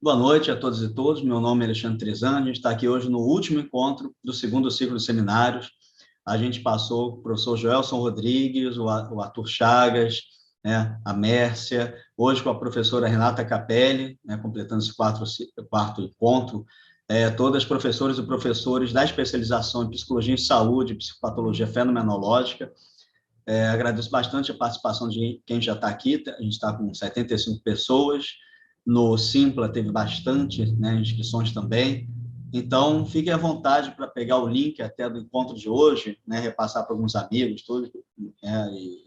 Boa noite a todos e todas. Meu nome é Alexandre Trizan. A gente está aqui hoje no último encontro do segundo ciclo de seminários. A gente passou com o professor Joelson Rodrigues, o Arthur Chagas, né, a Mércia, hoje com a professora Renata Capelli, né, completando esse quarto encontro, todas professoras e professores da especialização em Psicologia em Saúde e Psicopatologia Fenomenológica. Agradeço bastante a participação de quem já está aqui. A gente está com 75 pessoas. No Simpla teve bastante, né, inscrições também. Então, fiquem à vontade para pegar o link até do encontro de hoje, né, repassar para alguns amigos, todos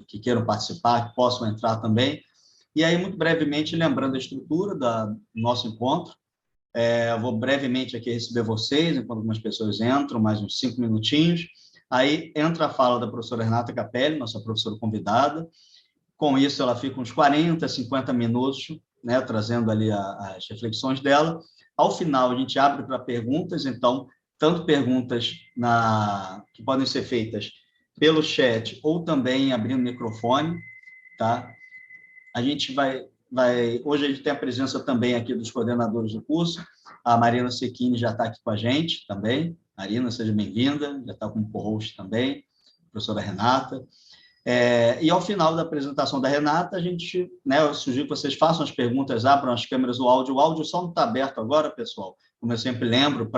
que queiram participar, que possam entrar também. E aí, muito brevemente, lembrando a estrutura do nosso encontro, eu vou brevemente aqui receber vocês, enquanto algumas pessoas entram, mais uns 5 minutinhos. Aí entra a fala da professora Renata Capelli, nossa professora convidada. Com isso, ela fica uns 40, 50 minutos, né, trazendo ali as reflexões dela. Ao final, a gente abre para perguntas, então, tanto perguntas que podem ser feitas pelo chat ou também abrindo o microfone, tá? A gente hoje a gente tem a presença também aqui dos coordenadores do curso. A Marina Secchini já está aqui com a gente também. Marina, seja bem-vinda, já está como co-host também, a professora Renata. E ao final da apresentação da Renata, a gente, né, eu sugiro que vocês façam as perguntas, abram as câmeras, o áudio só não está aberto agora, pessoal, como eu sempre lembro,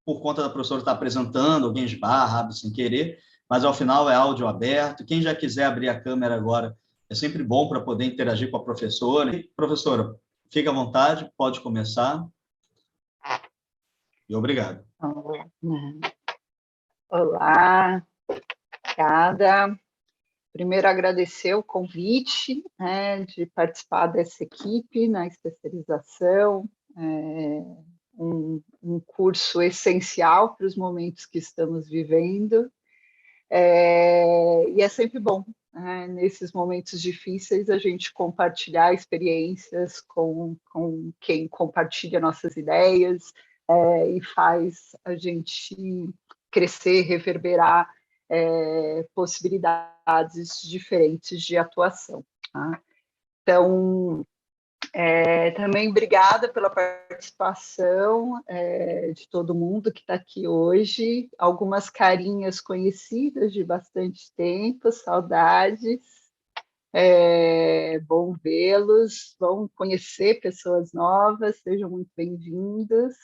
por conta da professora estar apresentando, alguém esbarra, abre sem querer, mas ao final é áudio aberto. Quem já quiser abrir a câmera agora, é sempre bom para poder interagir com a professora. E, professora, fique à vontade, pode começar. E obrigado. Olá, obrigada. Primeiro, agradecer o convite, né, de participar dessa equipe na especialização, um curso essencial para os momentos que estamos vivendo, e é sempre bom, né, nesses momentos difíceis, a gente compartilhar experiências com quem compartilha nossas ideias, e faz a gente crescer, reverberar possibilidades diferentes de atuação. Tá? Então, também obrigada pela participação de todo mundo que está aqui hoje, algumas carinhas conhecidas de bastante tempo, saudades, bom vê-los, bom conhecer pessoas novas, sejam muito bem-vindos.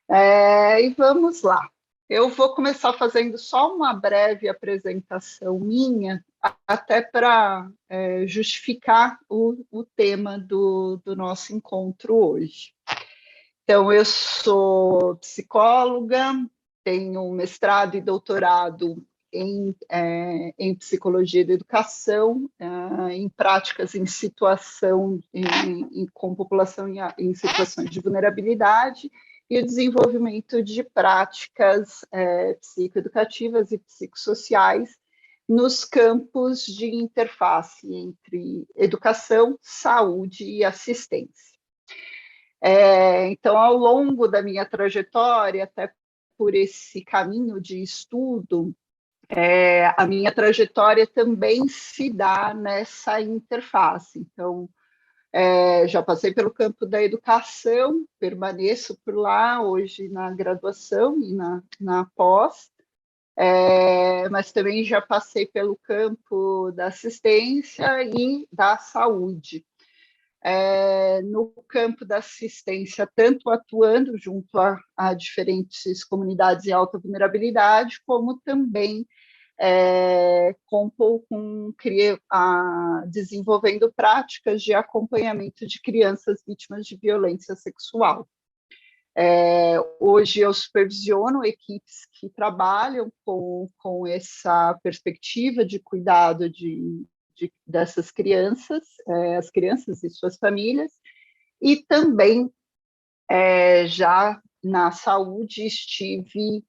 E vamos lá. Eu vou começar fazendo só uma breve apresentação minha, até para justificar o tema do nosso encontro hoje. Então, eu sou psicóloga, tenho mestrado e doutorado em psicologia da educação, em práticas em situação, com população em situações de vulnerabilidade, e o desenvolvimento de práticas psicoeducativas e psicossociais nos campos de interface entre educação, saúde e assistência. Então, ao longo da minha trajetória, até por esse caminho de estudo, a minha trajetória também se dá nessa interface. Então, já passei pelo campo da educação, permaneço por lá hoje na graduação e na pós, mas também já passei pelo campo da assistência e da saúde. No campo da assistência, tanto atuando junto a diferentes comunidades em alta vulnerabilidade, como também desenvolvendo práticas de acompanhamento de crianças vítimas de violência sexual. Hoje eu supervisiono equipes que trabalham com essa perspectiva de cuidado dessas crianças, as crianças e suas famílias, e também já na saúde, estive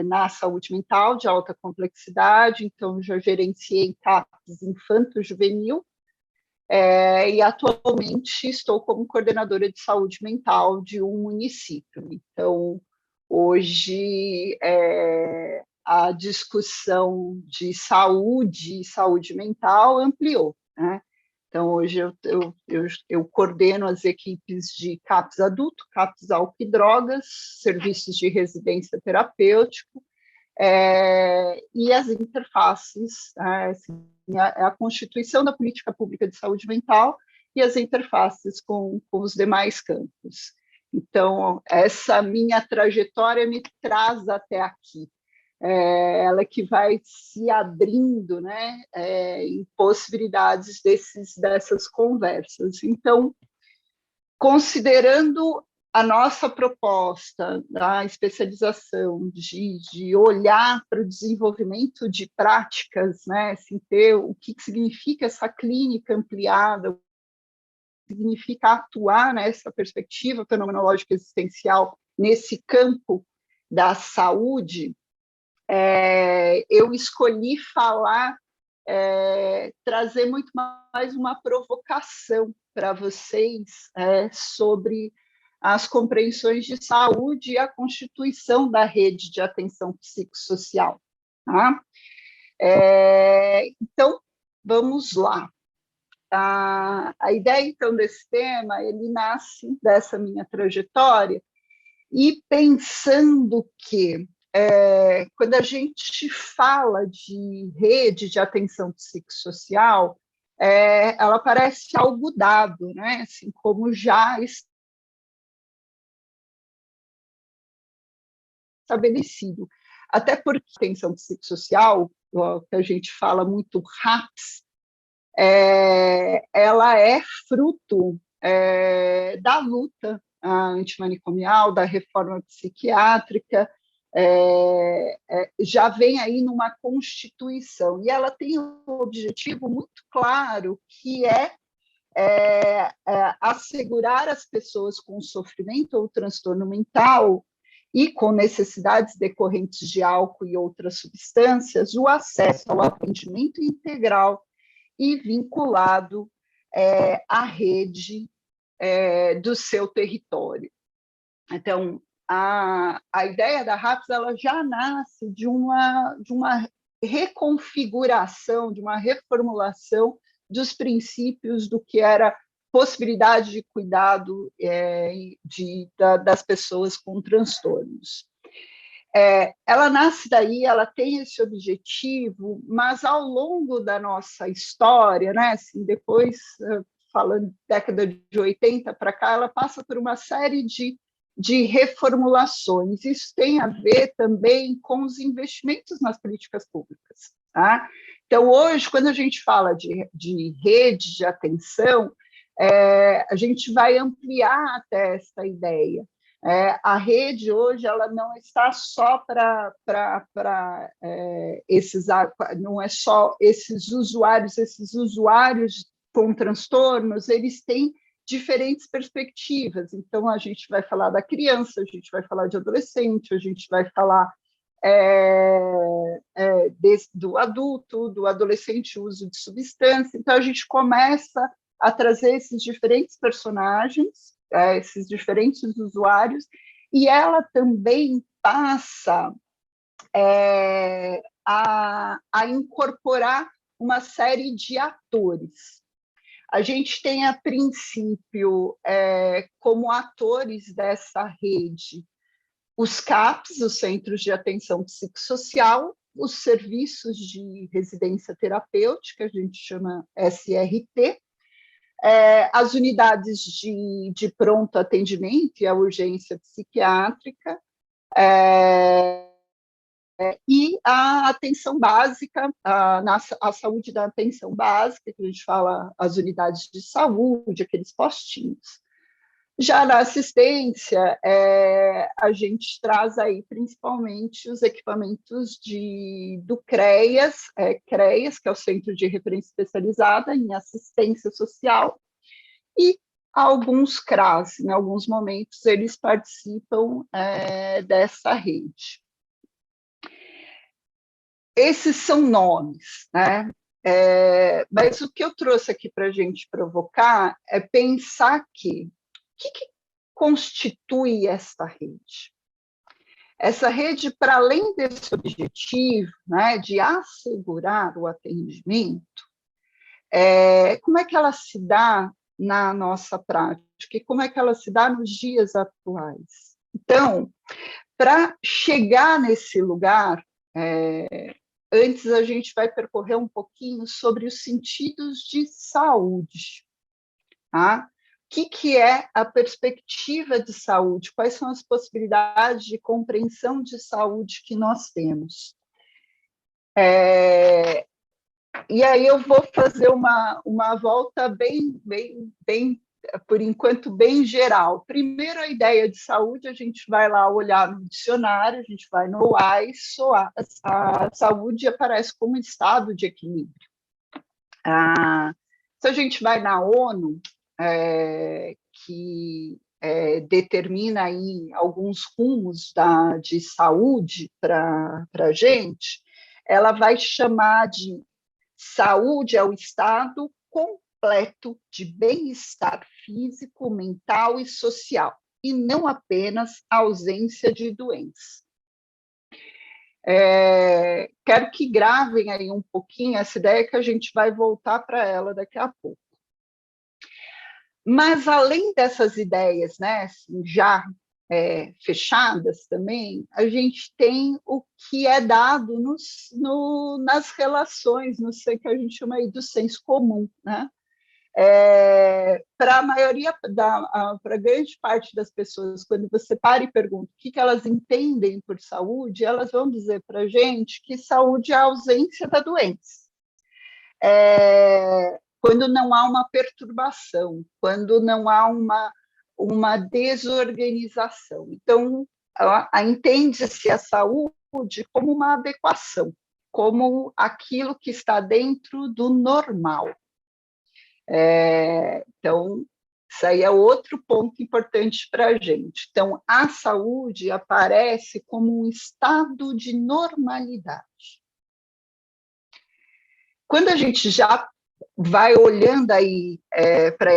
na saúde mental de alta complexidade, então já gerenciei CAPS infanto-juvenil, e atualmente estou como coordenadora de saúde mental de um município. Então, hoje, a discussão de saúde e saúde mental ampliou, né? Então, hoje eu coordeno as equipes de CAPS adulto, CAPS álcool e drogas, serviços de residência terapêutico, e as interfaces, assim, a constituição da política pública de saúde mental e as interfaces com os demais campos. Então, essa minha trajetória me traz até aqui. Ela que vai se abrindo, né, em possibilidades dessas conversas. Então, considerando a nossa proposta da especialização, de olhar para o desenvolvimento de práticas, né, assim, ter o que significa essa clínica ampliada, o que significa atuar nessa perspectiva fenomenológica existencial nesse campo da saúde, eu escolhi falar, trazer muito mais uma provocação para vocês sobre as compreensões de saúde e a constituição da rede de atenção psicossocial. Tá? Então, vamos lá. A ideia, então, desse tema, ele nasce dessa minha trajetória e pensando que quando a gente fala de rede de atenção psicossocial, ela parece algo dado, né? Assim, como já estabelecido. Até porque a atenção psicossocial, que a gente fala muito RAPS, ela é fruto da luta antimanicomial, da reforma psiquiátrica, já vem aí numa constituição, e ela tem um objetivo muito claro, que é assegurar às pessoas com sofrimento ou transtorno mental e com necessidades decorrentes de álcool e outras substâncias o acesso ao atendimento integral e vinculado à rede do seu território. Então, a ideia da RAPS ela já nasce de uma reconfiguração, de uma reformulação dos princípios do que era possibilidade de cuidado das pessoas com transtornos. Ela nasce daí, ela tem esse objetivo, mas ao longo da nossa história, né, assim, depois, falando década de 80 para cá, ela passa por uma série de reformulações. Isso tem a ver também com os investimentos nas políticas públicas. Tá? Então, hoje, quando a gente fala de rede de atenção, a gente vai ampliar até essa ideia. A rede hoje ela não está só para não é só esses usuários com transtornos, eles têm diferentes perspectivas. Então, a gente vai falar da criança, a gente vai falar de adolescente, a gente vai falar do adulto, do adolescente, uso de substância. Então, a gente começa a trazer esses diferentes personagens, esses diferentes usuários, e ela também passa a incorporar uma série de atores. A gente tem, a princípio, como atores dessa rede, os CAPs, os Centros de Atenção Psicossocial, os serviços de residência terapêutica, a gente chama SRT, as unidades de pronto atendimento e a urgência psiquiátrica, e a atenção básica, a saúde da atenção básica, que a gente fala as unidades de saúde, aqueles postinhos. Já na assistência, a gente traz aí principalmente os equipamentos do CREAS, que é o Centro de Referência Especializada em Assistência Social, e alguns CRAS, em alguns momentos, eles participam dessa rede. Esses são nomes, né? Mas o que eu trouxe aqui para a gente provocar é pensar que o que constitui essa rede? Essa rede, para além desse objetivo, né, de assegurar o atendimento, como é que ela se dá na nossa prática e como é que ela se dá nos dias atuais. Então, para chegar nesse lugar, antes a gente vai percorrer um pouquinho sobre os sentidos de saúde. Tá? O que é a perspectiva de saúde? Quais são as possibilidades de compreensão de saúde que nós temos? E aí eu vou fazer uma volta bem, por enquanto, bem geral. Primeiro, a ideia de saúde, a gente vai lá olhar no dicionário, a gente vai no WAISO, a saúde aparece como estado de equilíbrio. Se a gente vai na ONU, que determina aí alguns rumos de saúde para a gente, ela vai chamar de saúde é o estado completo de bem-estar físico, mental e social, e não apenas a ausência de doença. Quero que gravem aí um pouquinho essa ideia, que a gente vai voltar para ela daqui a pouco. Mas, além dessas ideias, né, assim, já fechadas também, a gente tem o que é dado nas relações, no que a gente chama aí do senso comum, né? Para a maioria, para grande parte das pessoas, quando você para e pergunta o que elas entendem por saúde, elas vão dizer para a gente que saúde é a ausência da doença. Quando não há uma perturbação, quando não há uma desorganização. Então, entende-se a saúde como uma adequação, como aquilo que está dentro do normal. Então, isso aí é outro ponto importante para a gente. Então, a saúde aparece como um estado de normalidade. Quando a gente já vai olhando aí para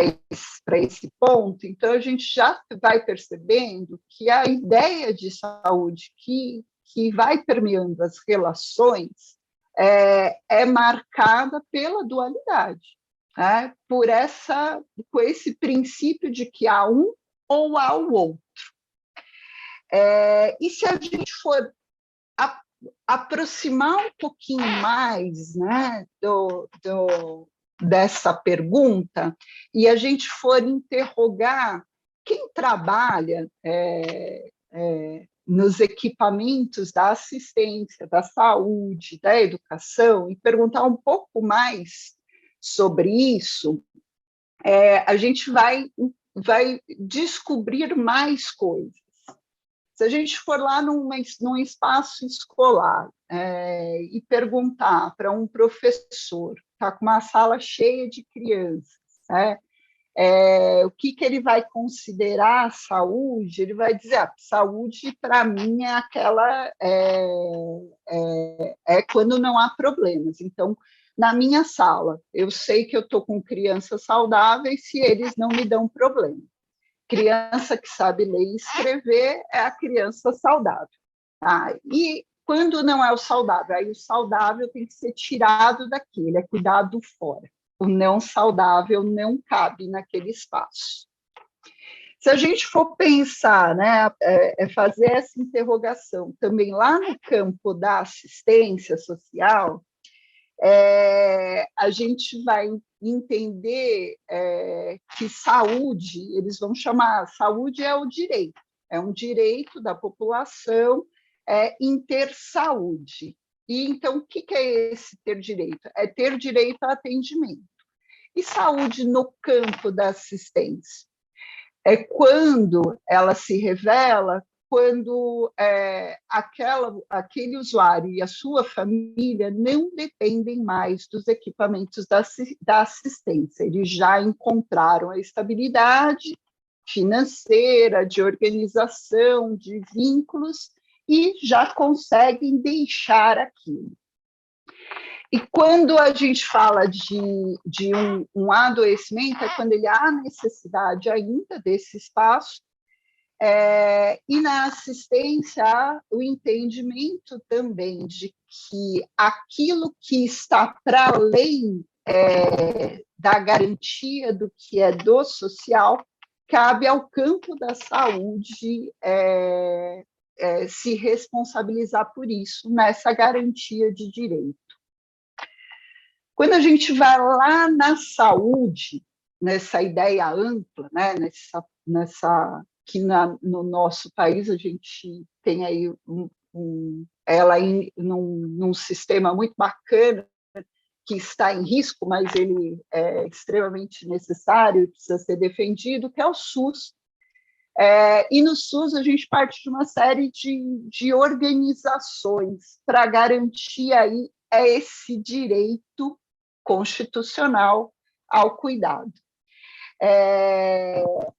esse ponto, então a gente já vai percebendo que a ideia de saúde que vai permeando as relações é marcada pela dualidade, né? Por esse princípio de que há um ou há o outro. E se a gente for aproximar um pouquinho mais, né, dessa pergunta, e a gente for interrogar quem trabalha nos equipamentos da assistência, da saúde, da educação, e perguntar um pouco mais sobre isso, a gente vai descobrir mais coisas. Se a gente for lá num espaço escolar e perguntar para um professor, está com uma sala cheia de crianças, o que ele vai considerar saúde, ele vai dizer, saúde para mim é aquela, quando não há problemas. Então, na minha sala, eu sei que eu estou com crianças saudáveis se eles não me dão problema. Criança que sabe ler e escrever é a criança saudável. Tá? E quando não é o saudável, aí o saudável tem que ser tirado daquele, é cuidado fora. O não saudável não cabe naquele espaço. Se a gente for pensar, né, fazer essa interrogação também lá no campo da assistência social, a gente vai entender que saúde, eles vão chamar, saúde é o direito, é um direito da população em ter saúde. E então, o que é esse ter direito? É ter direito a atendimento. E saúde no campo da assistência? É quando ela se revela, quando aquele usuário e a sua família não dependem mais dos equipamentos da assistência, eles já encontraram a estabilidade financeira, de organização, de vínculos, e já conseguem deixar aquilo. E quando a gente fala de um adoecimento, é quando ele há necessidade ainda desse espaço, e na assistência há o entendimento também de que aquilo que está para além da garantia do que é do social, cabe ao campo da saúde se responsabilizar por isso, nessa garantia de direito. Quando a gente vai lá na saúde, nessa ideia ampla, né, que no nosso país a gente tem aí ela num sistema muito bacana, que está em risco, mas ele é extremamente necessário e precisa ser defendido, que é o SUS. E no SUS a gente parte de uma série de organizações para garantir aí esse direito constitucional ao cuidado.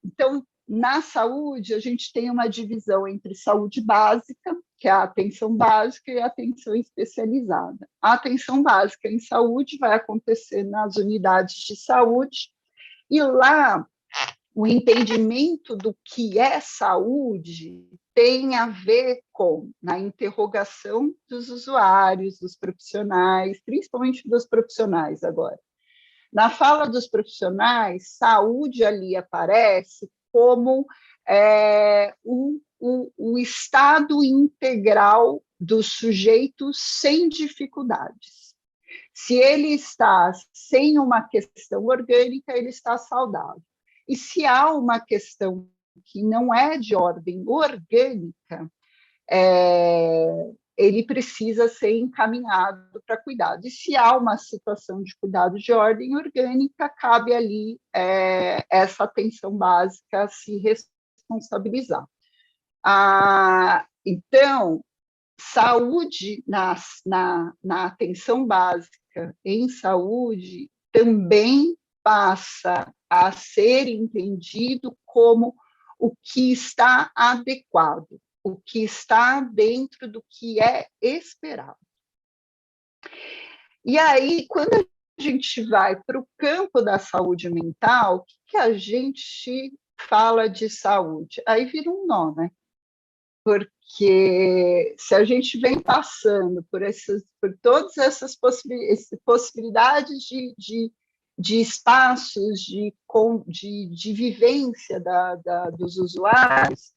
Então, na saúde, a gente tem uma divisão entre saúde básica, que é a atenção básica, e a atenção especializada. A atenção básica em saúde vai acontecer nas unidades de saúde, e lá o entendimento do que é saúde tem a ver com, na interrogação dos usuários, dos profissionais, principalmente dos profissionais agora. Na fala dos profissionais, saúde ali aparece como o estado integral do sujeito sem dificuldades. Se ele está sem uma questão orgânica, ele está saudável. E se há uma questão que não é de ordem orgânica, ele precisa ser encaminhado para cuidado. E se há uma situação de cuidado de ordem orgânica, cabe ali essa atenção básica se responsabilizar. Então, saúde na atenção básica em saúde também passa a ser entendido como o que está adequado, o que está dentro do que é esperado. E aí, quando a gente vai para o campo da saúde mental, o que a gente fala de saúde? Aí vira um nó, né? Porque se a gente vem passando por todas essas possibilidades de espaços de vivência dos usuários,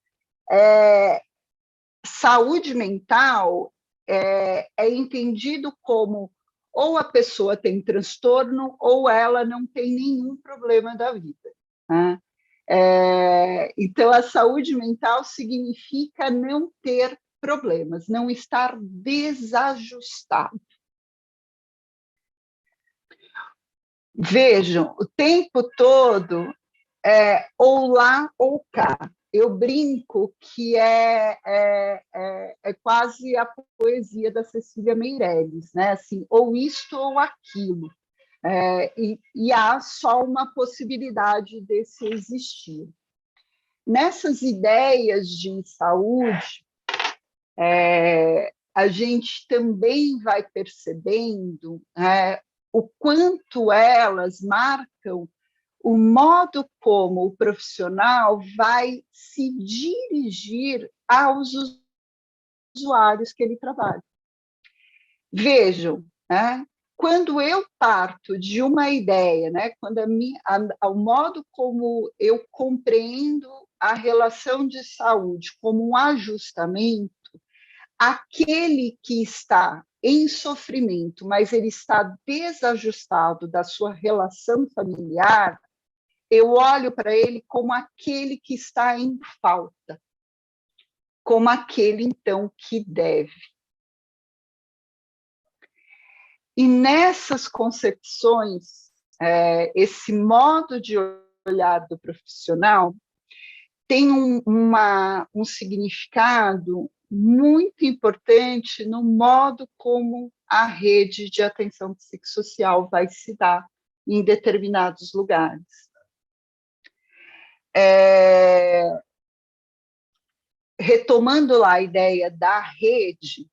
saúde mental é entendido como ou a pessoa tem transtorno ou ela não tem nenhum problema da vida, né? Então, a saúde mental significa não ter problemas, não estar desajustado. Vejam, o tempo todo ou lá ou cá. Eu brinco que é quase a poesia da Cecília Meirelles, né? Assim, ou isto ou aquilo. E há só uma possibilidade desse existir. Nessas ideias de saúde, a gente também vai percebendo o quanto elas marcam o modo como o profissional vai se dirigir aos usuários que ele trabalha. Vejam, quando eu parto de uma ideia, quando o modo como eu compreendo a relação de saúde como um ajustamento, aquele que está em sofrimento, mas ele está desajustado da sua relação familiar, eu olho para ele como aquele que está em falta, como aquele, então, que deve. E nessas concepções, esse modo de olhar do profissional tem um significado muito importante no modo como a rede de atenção psicossocial vai se dar em determinados lugares. Retomando lá a ideia da rede,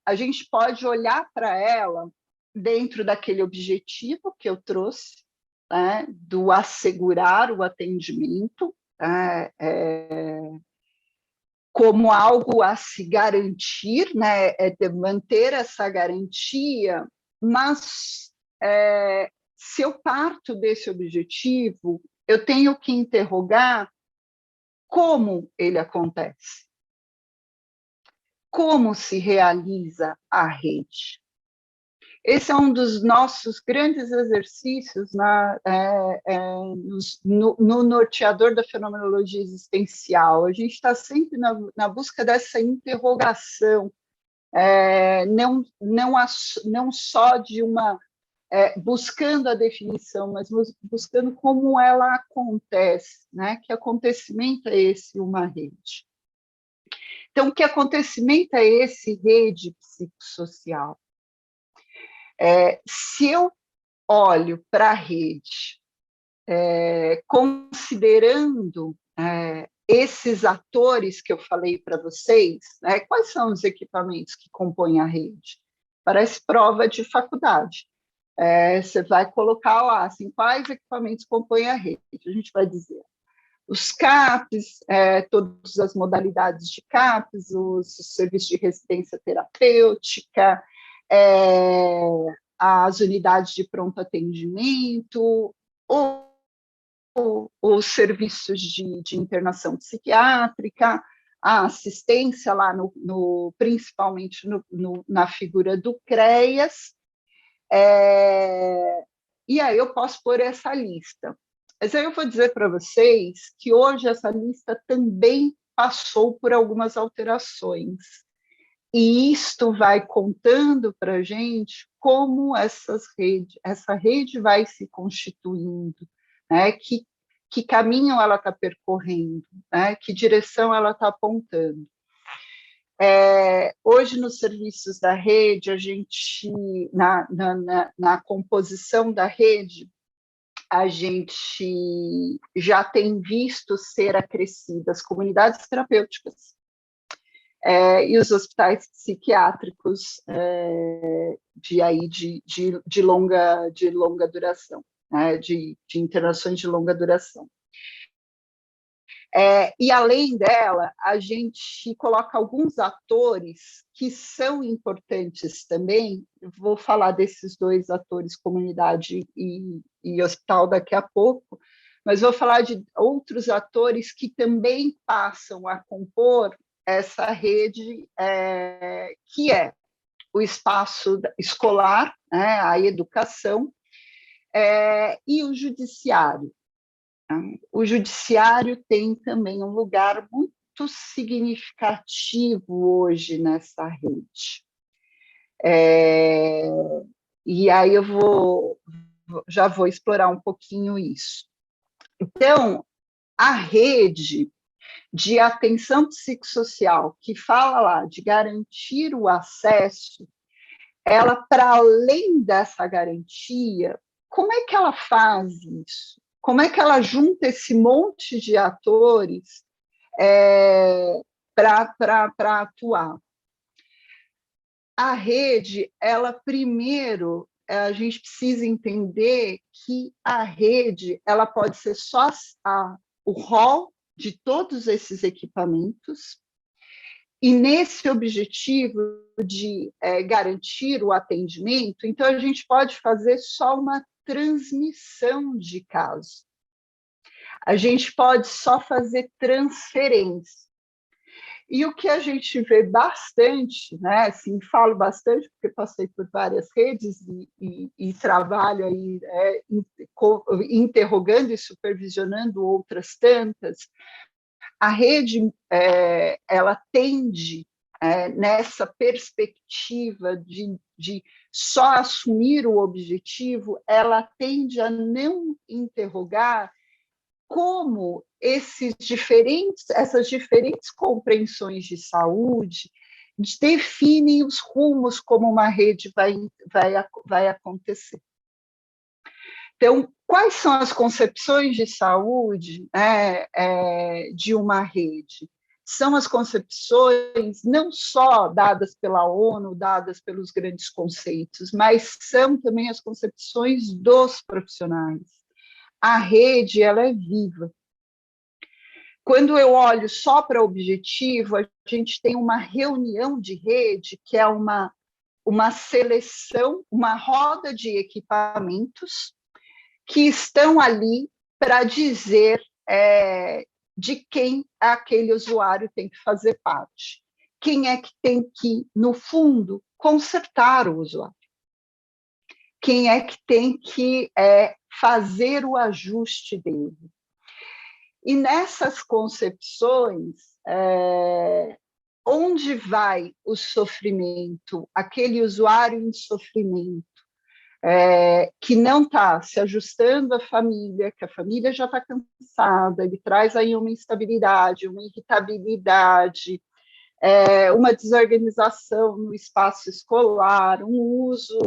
a gente pode olhar para ela dentro daquele objetivo que eu trouxe, do assegurar o atendimento, como algo a se garantir, de manter essa garantia, mas se eu parto desse objetivo, eu tenho que interrogar como ele acontece, como se realiza a rede. Esse é um dos nossos grandes exercícios no norteador da fenomenologia existencial. A gente está sempre na busca dessa interrogação, não só de uma buscando a definição, mas buscando como ela acontece, né? Que acontecimento é esse, uma rede? Então, que acontecimento é esse, rede psicossocial? Se eu olho para a rede, considerando esses atores que eu falei para vocês, né, quais são os equipamentos que compõem a rede? Parece prova de faculdade. Você vai colocar lá, assim, quais equipamentos compõem a rede? A gente vai dizer os CAPs, todas as modalidades de CAPs, os serviços de residência terapêutica, as unidades de pronto atendimento, os serviços de internação psiquiátrica, a assistência lá, principalmente na figura do CREAS, e aí eu posso pôr essa lista. Mas aí eu vou dizer para vocês que hoje essa lista também passou por algumas alterações. E isto vai contando para a gente como essa rede vai se constituindo, né? Que caminho ela está percorrendo, né? Que direção ela está apontando. Hoje, nos serviços da rede, a gente, na composição da rede, a gente já tem visto ser acrescidas comunidades terapêuticas e os hospitais psiquiátricos de longa duração, né, de internações de longa duração. E, além dela, a gente coloca alguns atores que são importantes também. Eu vou falar desses dois atores, comunidade e hospital, daqui a pouco, mas vou falar de outros atores que também passam a compor essa rede, que é o espaço escolar, né, a educação, e o judiciário. O judiciário tem também um lugar muito significativo hoje nessa rede. E aí eu já vou explorar um pouquinho isso. Então, a rede de atenção psicossocial, que fala lá de garantir o acesso, ela, para além dessa garantia, como é que ela faz isso? Como é que ela junta esse monte de atores para atuar? A rede, ela primeiro, a gente precisa entender que a rede ela pode ser só o rol de todos esses equipamentos, e nesse objetivo de garantir o atendimento, então a gente pode fazer só uma transmissão de caso. A gente pode só fazer transferência. E o que a gente vê bastante, né, assim, falo bastante porque passei por várias redes e trabalho aí interrogando e supervisionando outras tantas, a rede ela tende, nessa perspectiva de só assumir o objetivo, ela tende a não interrogar como essas diferentes compreensões de saúde definem os rumos como uma rede vai acontecer. Então, quais são as concepções de saúde de uma rede? São as concepções não só dadas pela ONU, dadas pelos grandes conceitos, mas são também as concepções dos profissionais. A rede, ela é viva. Quando eu olho só para o objetivo, a gente tem uma reunião de rede, que é uma uma seleção, uma roda de equipamentos que estão ali para dizer de quem aquele usuário tem que fazer parte. Quem é que tem que, no fundo, consertar o usuário? Quem é que tem que fazer o ajuste dele? E nessas concepções, onde vai o sofrimento, aquele usuário em sofrimento, que não está se ajustando à família, que a família já está cansada, ele traz aí uma instabilidade, uma irritabilidade, uma desorganização no espaço escolar, um uso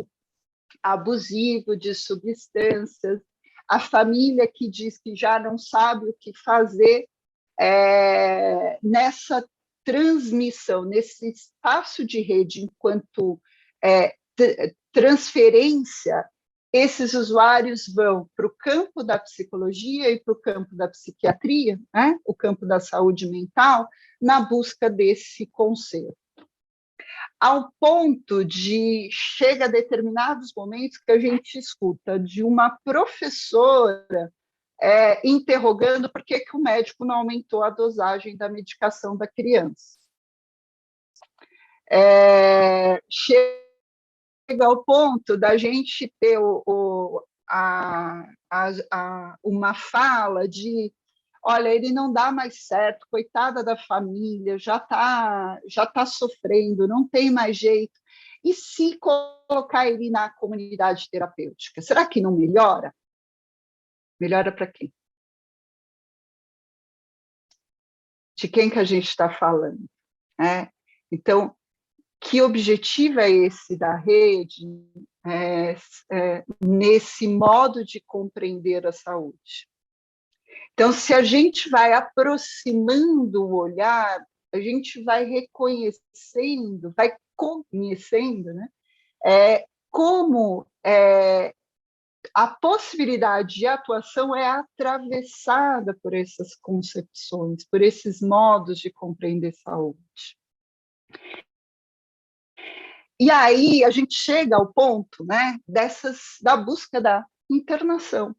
abusivo de substâncias, a família que diz que já não sabe o que fazer nessa transmissão, nesse espaço de rede, enquanto transferência, esses usuários vão para o campo da psicologia e para o campo da psiquiatria, né? O campo da saúde mental, na busca desse conserto. Ao ponto de, chega a determinados momentos que a gente escuta de uma professora interrogando por que o médico não aumentou a dosagem da medicação da criança. Chega ao ponto da gente ter uma fala de: olha, ele não dá mais certo, coitada da família, já tá sofrendo, não tem mais jeito. E se colocar ele na comunidade terapêutica, será que não melhora? Melhora para quem? De quem que a gente está falando? Então, que objetivo é esse da rede nesse modo de compreender a saúde? Então, se a gente vai aproximando o olhar, a gente vai reconhecendo, vai conhecendo, né? Como a possibilidade de atuação é atravessada por essas concepções, por esses modos de compreender saúde. E aí a gente chega ao ponto, né, da busca da internação.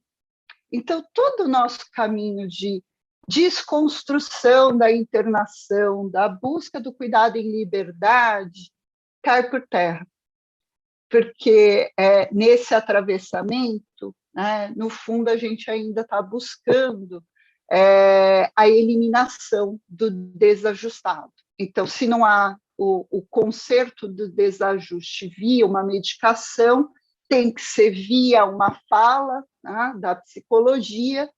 Então, todo o nosso caminho de desconstrução da internação, da busca do cuidado em liberdade, cai por terra. Porque nesse atravessamento, né, no fundo, a gente ainda está buscando a eliminação do desajustado. Então, se não há o conserto do desajuste via uma medicação, tem que ser via uma fala, né, da psicologia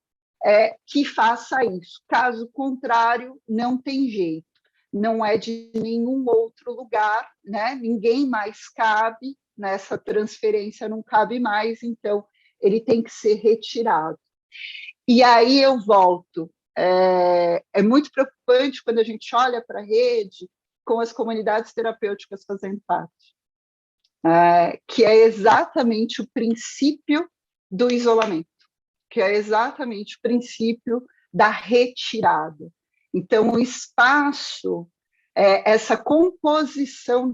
que faça isso. Caso contrário, não tem jeito. Não é de nenhum outro lugar, né? Ninguém mais cabe nessa transferência, não cabe mais, então ele tem que ser retirado. E aí eu volto. É muito preocupante quando a gente olha para a rede com as comunidades terapêuticas fazendo parte, que é exatamente o princípio do isolamento, que é exatamente o princípio da retirada. Então, o espaço, essa composição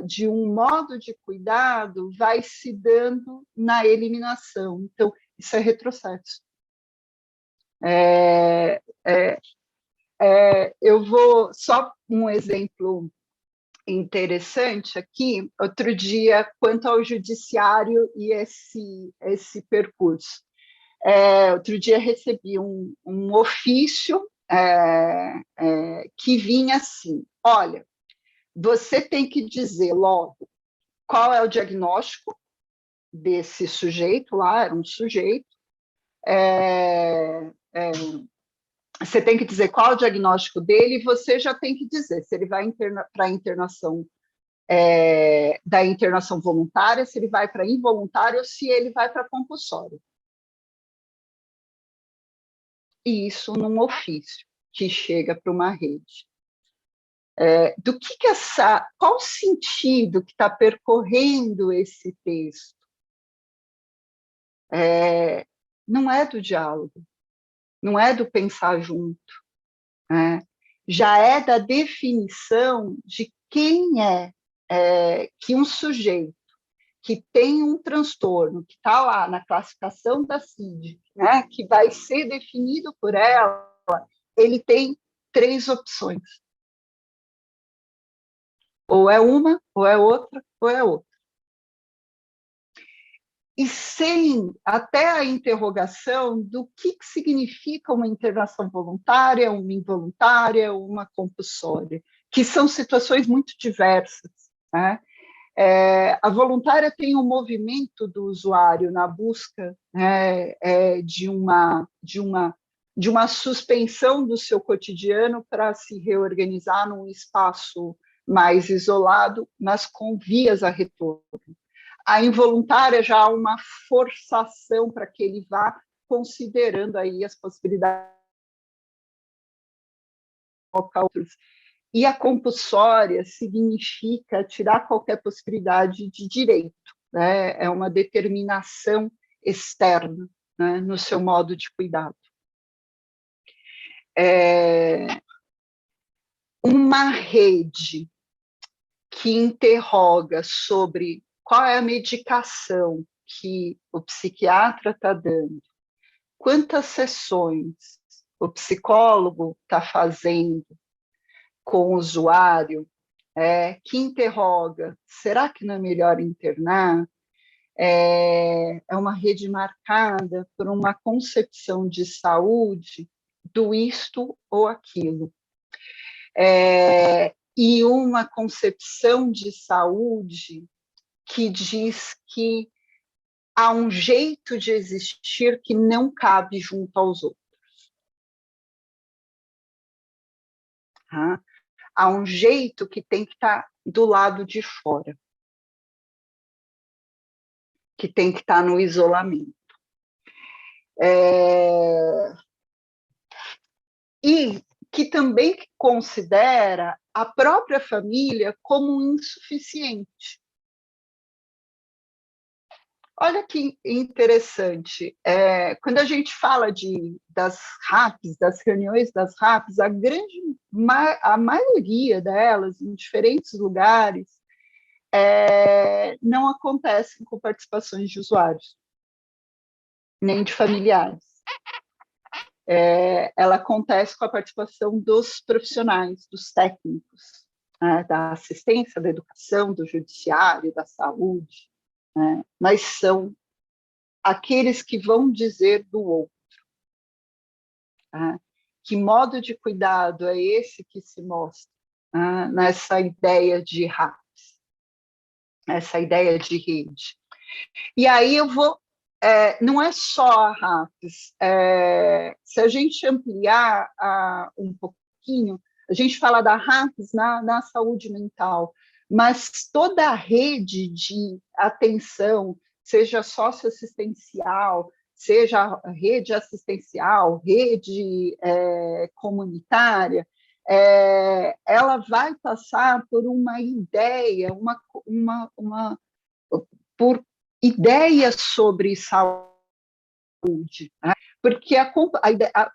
de um modo de cuidado vai se dando na eliminação. Então, isso é retrocesso. Eu vou, só um exemplo interessante aqui, outro dia, quanto ao judiciário e esse percurso. Outro dia recebi um ofício que vinha assim: olha, você tem que dizer logo qual é o diagnóstico desse sujeito lá, era um sujeito, você tem que dizer qual é o diagnóstico dele e você já tem que dizer se ele vai para a internação da internação voluntária, se ele vai para involuntária ou se ele vai para compulsório. E isso num ofício que chega para uma rede. Qual o sentido que está percorrendo esse texto? Não é do diálogo, não é do pensar junto, já é da definição de quem é que um sujeito que tem um transtorno, que está lá na classificação da CID, né, que vai ser definido por ela, ele tem 3 opções. Ou é uma, ou é outra, ou é outra. E sem até a interrogação do que significa uma internação voluntária, uma involuntária, uma compulsória, que são situações muito diversas, né? A voluntária tem um movimento do usuário na busca de uma suspensão do seu cotidiano para se reorganizar num espaço mais isolado, mas com vias a retorno. A involuntária já há uma forçação para que ele vá considerando aí as possibilidades. E a compulsória significa tirar qualquer possibilidade de direito, né? É uma determinação externa, né, no seu modo de cuidado. Uma rede que interroga sobre qual é a medicação que o psiquiatra está dando, quantas sessões o psicólogo está fazendo com o usuário, que interroga, será que não é melhor internar? É uma rede marcada por uma concepção de saúde do isto ou aquilo. E uma concepção de saúde que diz que há um jeito de existir que não cabe junto aos outros. Há um jeito que tem que estar do lado de fora, que tem que estar no isolamento. E que também considera a própria família como insuficiente. Olha que interessante, quando a gente fala das RAPs, das reuniões das RAPs, a maioria delas, em diferentes lugares, não acontecem com participações de usuários, nem de familiares. Ela acontece com a participação dos profissionais, dos técnicos, da assistência, da educação, do judiciário, da saúde, mas são aqueles que vão dizer do outro. Que modo de cuidado é esse que se mostra nessa ideia de RAPs, essa ideia de rede? E aí eu vou... não é só a RAPs. Se a gente ampliar um pouquinho, a gente fala da RAPs na saúde mental, mas toda a rede de atenção, seja socioassistencial, seja rede assistencial, rede comunitária, ela vai passar por uma ideia, por ideias sobre saúde, né? Porque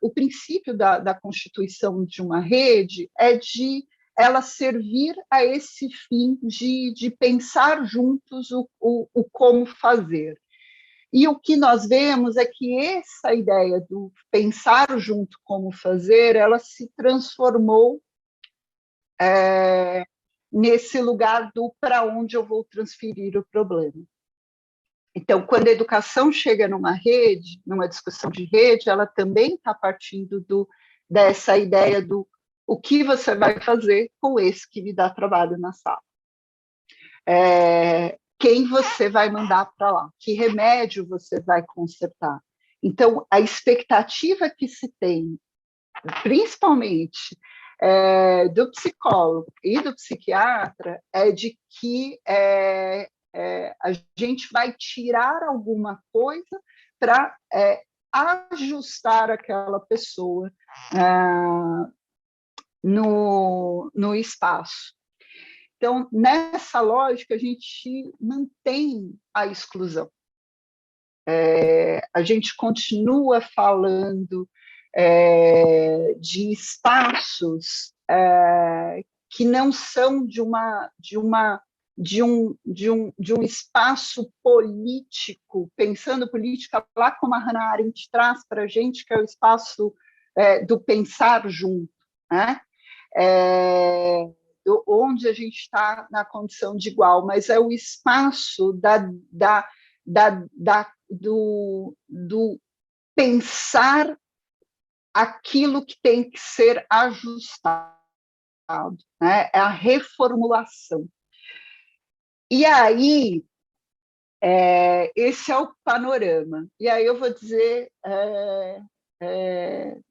o princípio da constituição de uma rede é de ela servir a esse fim de pensar juntos o como fazer. E o que nós vemos é que essa ideia do pensar junto como fazer, ela se transformou nesse lugar do para onde eu vou transferir o problema. Então, quando a educação chega numa rede, numa discussão de rede, ela também está partindo dessa ideia do o que você vai fazer com esse que lhe dá trabalho na sala. Quem você vai mandar para lá? Que remédio você vai consertar? Então, a expectativa que se tem, principalmente do psicólogo e do psiquiatra, é de que a gente vai tirar alguma coisa para ajustar aquela pessoa no espaço. Então, nessa lógica, a gente mantém a exclusão. A gente continua falando de espaços que não são de uma de um espaço político, pensando política lá como a Hannah Arendt traz para a gente, que é o espaço do pensar junto, né? Onde a gente está na condição de igual, mas é o espaço do pensar aquilo que tem que ser ajustado, né? É a reformulação. E aí, esse é o panorama. E aí eu vou dizer,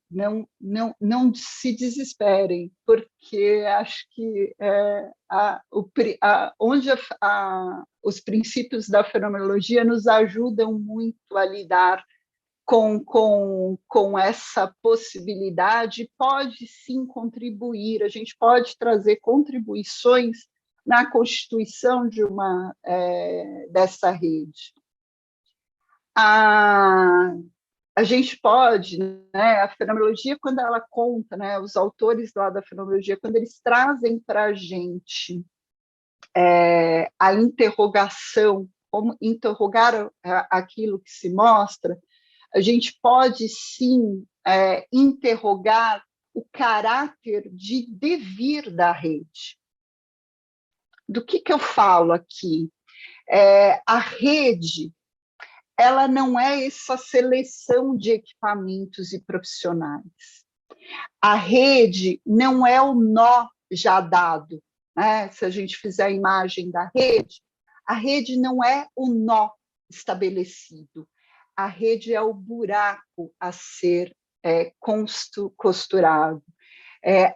não se desesperem, porque acho que os princípios da fenomenologia nos ajudam muito a lidar com essa possibilidade, pode sim contribuir, a gente pode trazer contribuições na constituição dessa rede. A gente pode, né, a fenomenologia, quando ela conta, né, os autores lá da fenomenologia, quando eles trazem para a gente a interrogação, como interrogar aquilo que se mostra, a gente pode sim interrogar o caráter de devir da rede. Do que eu falo aqui? A rede, ela não é essa seleção de equipamentos e profissionais. A rede não é o nó já dado, né? Se a gente fizer a imagem da rede, a rede não é o nó estabelecido. A rede é o buraco a ser costurado.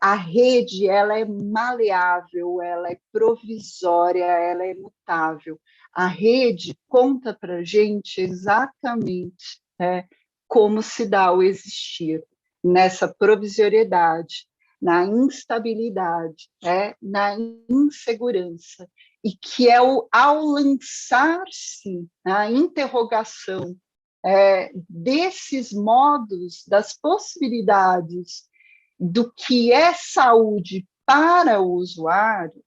A rede, ela é maleável, ela é provisória, ela é mutável. A rede conta para a gente exatamente como se dá o existir nessa provisoriedade, na instabilidade, na insegurança, e que ao lançar-se na interrogação desses modos, das possibilidades do que é saúde para o usuário,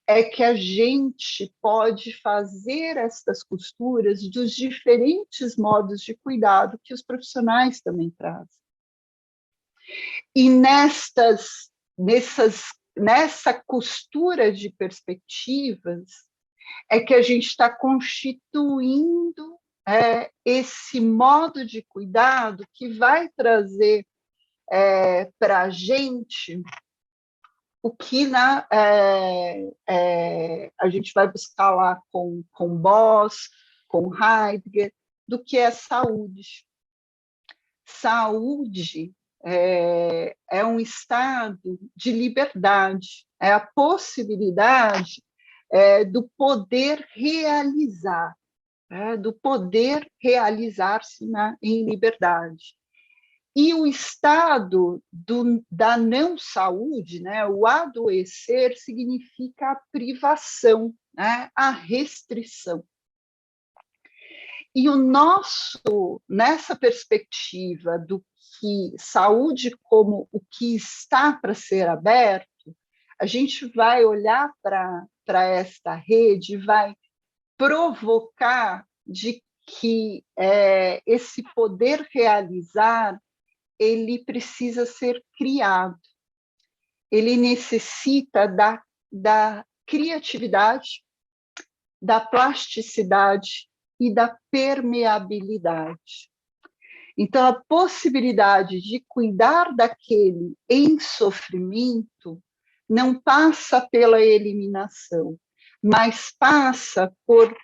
é que a gente pode fazer essas costuras dos diferentes modos de cuidado que os profissionais também trazem. E nessa costura de perspectivas é que a gente está constituindo esse modo de cuidado que vai trazer para a gente o que a gente vai buscar lá com Boss, com Heidegger, do que é saúde. Saúde é um estado de liberdade, é a possibilidade do poder realizar, do poder realizar-se em liberdade. E o estado da não-saúde, né, o adoecer, significa a privação, né, a restrição. E nessa perspectiva do que saúde como o que está para ser aberto, a gente vai olhar para esta rede e vai provocar de que esse poder realizar ele precisa ser criado, ele necessita da criatividade, da plasticidade e da permeabilidade. Então, a possibilidade de cuidar daquele em sofrimento não passa pela eliminação, mas passa por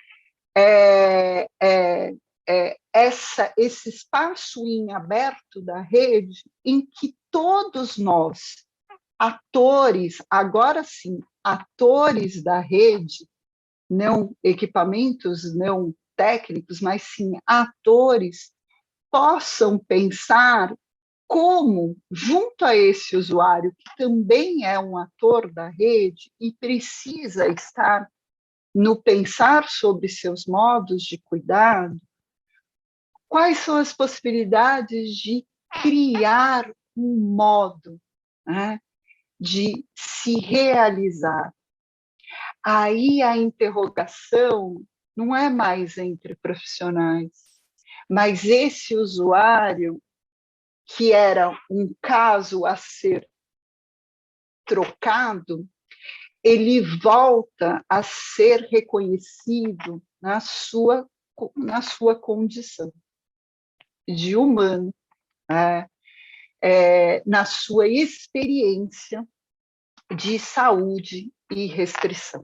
esse espaço em aberto da rede em que todos nós, atores, agora sim, atores da rede, não equipamentos, não técnicos, mas sim atores, possam pensar como, junto a esse usuário, que também é um ator da rede e precisa estar no pensar sobre seus modos de cuidado, quais são as possibilidades de criar um modo, né, de se realizar. aí a interrogação não é mais entre profissionais, mas esse usuário, que era um caso a ser trocado, ele volta a ser reconhecido na sua condição de humano, né? Na sua experiência de saúde e restrição.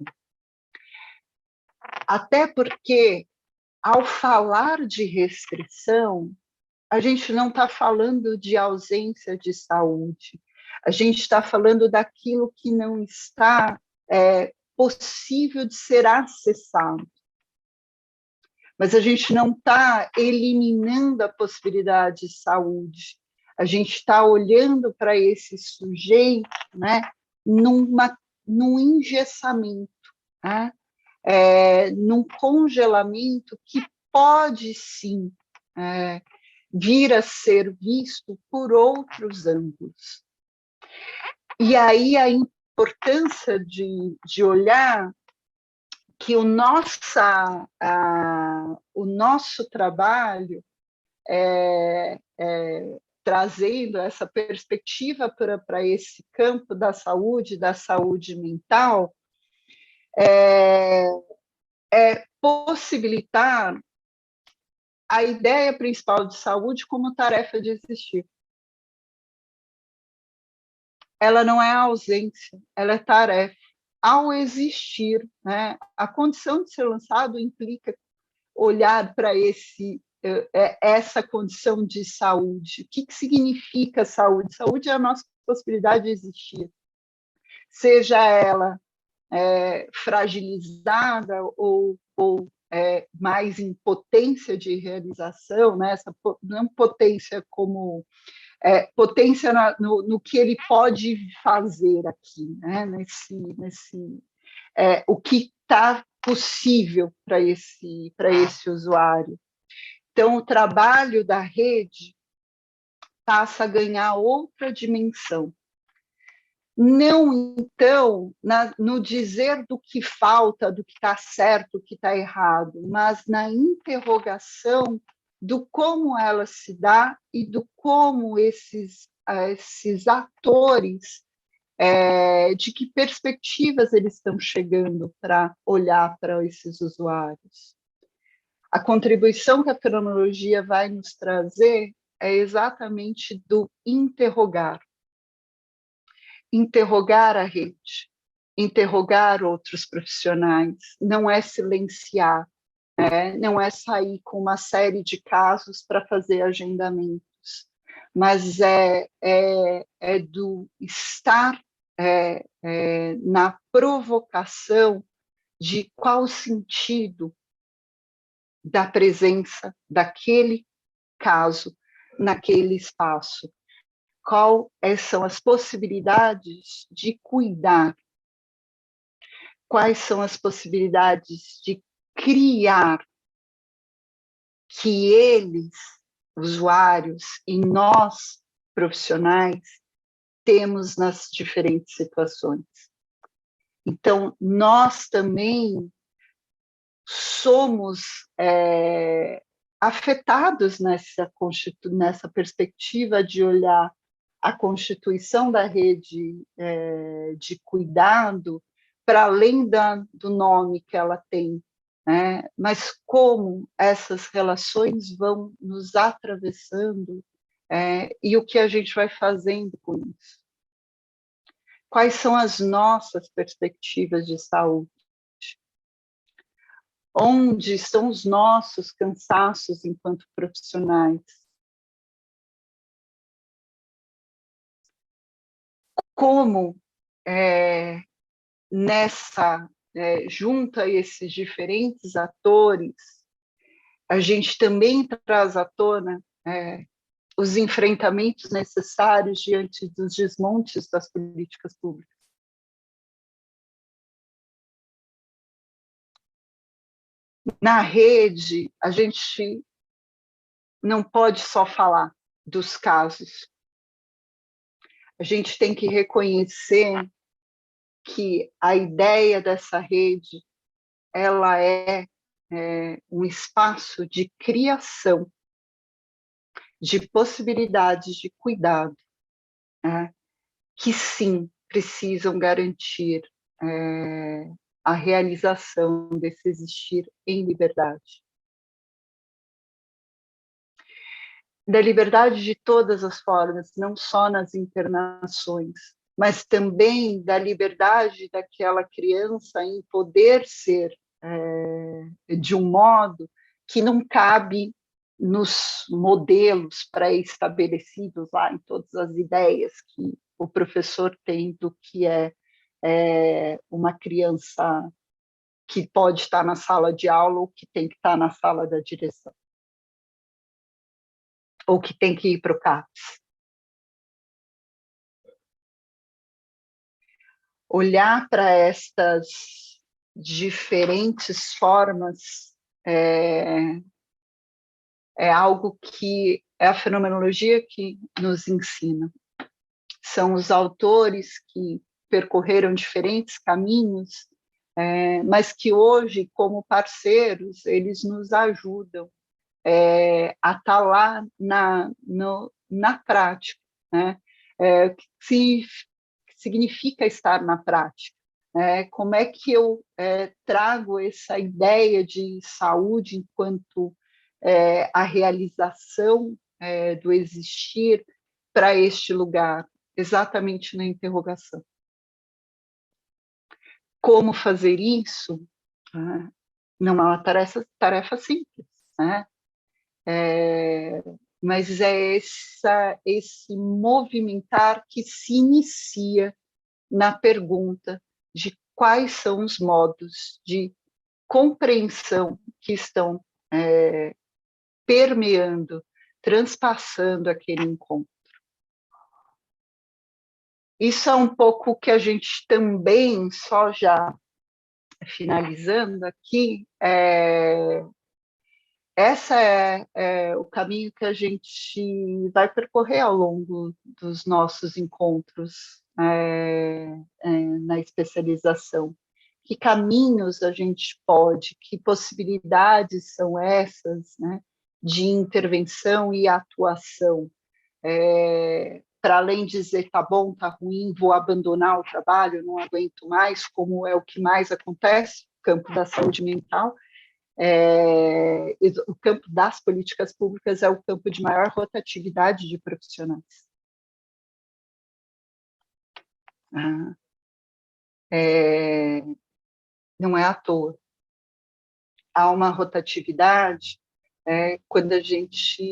Até porque, ao falar de restrição, a gente não está falando de ausência de saúde, a gente está falando daquilo que não está possível de ser acessado. Mas a gente não está eliminando a possibilidade de saúde, a gente está olhando para esse sujeito, né, num engessamento, né, num congelamento que pode, sim, vir a ser visto por outros ângulos. E aí a importância de olhar que o nosso trabalho, trazendo essa perspectiva para esse campo da saúde mental, possibilitar a ideia principal de saúde como tarefa de existir. Ela não é ausência, ela é tarefa. Ao existir, né, a condição de ser lançado implica olhar para essa condição de saúde. O que significa saúde? Saúde é a nossa possibilidade de existir, seja ela fragilizada ou mais em potência de realização, né? Essa não potência como potência no que ele pode fazer aqui, né? O que está possível para esse usuário. Então, o trabalho da rede passa a ganhar outra dimensão. Não, então, no dizer do que falta, do que está certo, do que está errado, mas na interrogação do como ela se dá e do como esses atores, de que perspectivas eles estão chegando para olhar para esses usuários. A contribuição que a fenomenologia vai nos trazer é exatamente do interrogar. Interrogar a rede, interrogar outros profissionais, não é silenciar, não é sair com uma série de casos para fazer agendamentos, mas é do estar na provocação de qual o sentido da presença daquele caso naquele espaço. Quais são as possibilidades de cuidar? Quais são as possibilidades de criar que eles, usuários, e nós, profissionais, temos nas diferentes situações? Então, nós também somos afetados nessa perspectiva de olhar a constituição da rede de cuidado para além do nome que ela tem, né? Mas como essas relações vão nos atravessando e o que a gente vai fazendo com isso. Quais são as nossas perspectivas de saúde? Onde estão os nossos cansaços enquanto profissionais? Como junto a esses diferentes atores, a gente também traz à tona os enfrentamentos necessários diante dos desmontes das políticas públicas. Na rede, a gente não pode só falar dos casos. A gente tem que reconhecer que a ideia dessa rede ela é um espaço de criação, de possibilidades de cuidado, né, que sim precisam garantir a realização desse existir em liberdade. Da liberdade de todas as formas, não só nas internações, mas também da liberdade daquela criança em poder ser de um modo que não cabe nos modelos pré-estabelecidos lá, em todas as ideias que o professor tem do que é uma criança que pode estar na sala de aula ou que tem que estar na sala da direção, ou que tem que ir para o CAPS. Olhar para estas diferentes formas é algo que é a fenomenologia que nos ensina. São os autores que percorreram diferentes caminhos, mas que hoje, como parceiros, eles nos ajudam a estar lá na prática, né? Que significa estar na prática. Como é que eu trago essa ideia de saúde enquanto a realização do existir para este lugar, exatamente na interrogação. Como fazer isso? Não é uma tarefa simples, né? Mas é esse movimentar que se inicia na pergunta de quais são os modos de compreensão que estão permeando, transpassando aquele encontro. Isso é um pouco que a gente também, só já finalizando aqui, essa é o caminho que a gente vai percorrer ao longo dos nossos encontros na especialização. Que caminhos a gente pode, que possibilidades são essas, né, de intervenção e atuação, para além de dizer tá bom, tá ruim, vou abandonar o trabalho, não aguento mais, como é o que mais acontece no campo da saúde mental. O campo das políticas públicas é o campo de maior rotatividade de profissionais. Não é à toa. Há uma rotatividade quando a gente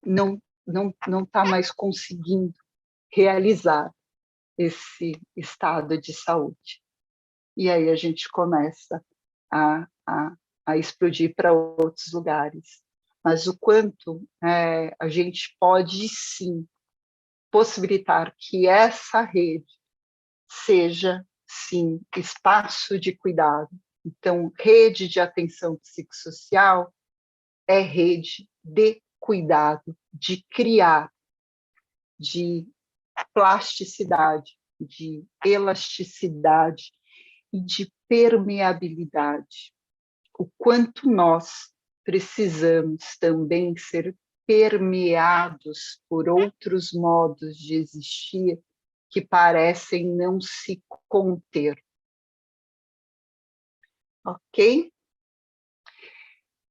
não está mais conseguindo realizar esse estado de saúde. E aí a gente começa a explodir para outros lugares. Mas o quanto a gente pode, sim, possibilitar que essa rede seja, sim, espaço de cuidado. Então, rede de atenção psicossocial é rede de cuidado, de criar, de plasticidade, de elasticidade e de permeabilidade. O quanto nós precisamos também ser permeados por outros modos de existir que parecem não se conter. Ok?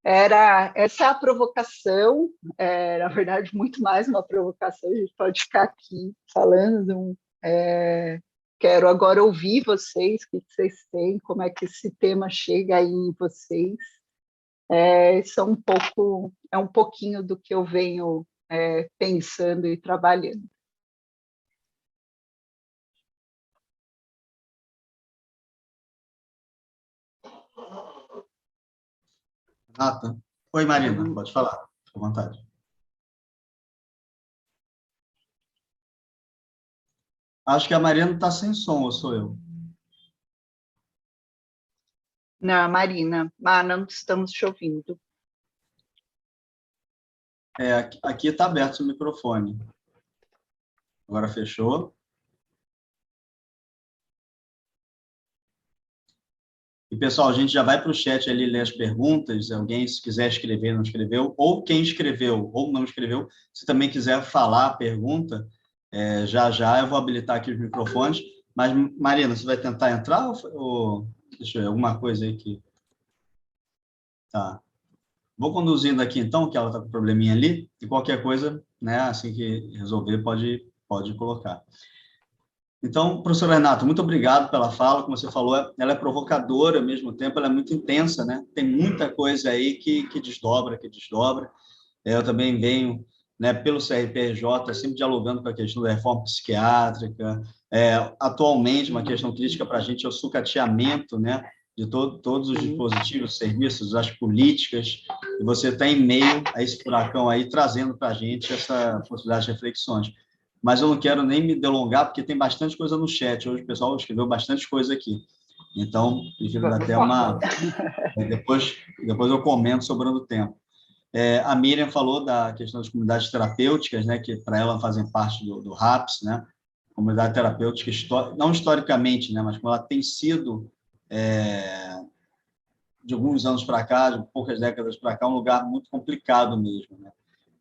Essa é a provocação, na verdade, muito mais uma provocação, a gente pode ficar aqui falando. Quero agora ouvir vocês, o que vocês têm, como é que esse tema chega aí em vocês. Isso é um pouquinho do que eu venho pensando e trabalhando. Renata? Oi, Marina, pode falar, fica à vontade. Acho que a Marina está sem som, ou sou eu? Não, Marina, não estamos te ouvindo. Aqui está aberto o microfone. Agora fechou. E, pessoal, a gente já vai para o chat ali ler as perguntas, alguém, se quiser escrever, não escreveu, ou quem escreveu ou não escreveu, se também quiser falar a pergunta, já já eu vou habilitar aqui os microfones. Mas, Marina, você vai tentar entrar ou deixa eu ver, alguma coisa aí que... Tá. Vou conduzindo aqui, então, que ela está com probleminha ali, e qualquer coisa, né, assim que resolver, pode colocar. Então, professor Renato, muito obrigado pela fala. Como você falou, ela é provocadora, ao mesmo tempo ela é muito intensa, né? Tem muita coisa aí que desdobra, que desdobra. Eu também venho, né, pelo CRPJ, sempre dialogando com a questão da reforma psiquiátrica. Atualmente, uma questão crítica para a gente é o sucateamento, né, de todos os dispositivos, serviços, as políticas, e você está em meio a esse furacão aí, trazendo para a gente essa possibilidade de reflexões. Mas eu não quero nem me delongar, porque tem bastante coisa no chat. Hoje o pessoal escreveu bastante coisa aqui. Então, prefiro dar até uma... Depois eu comento, sobrando tempo. A Miriam falou da questão das comunidades terapêuticas, né, que para ela fazem parte do RAPS, né, comunidade terapêutica, não historicamente, né, mas como ela tem sido, de alguns anos para cá, de poucas décadas para cá, um lugar muito complicado mesmo, né.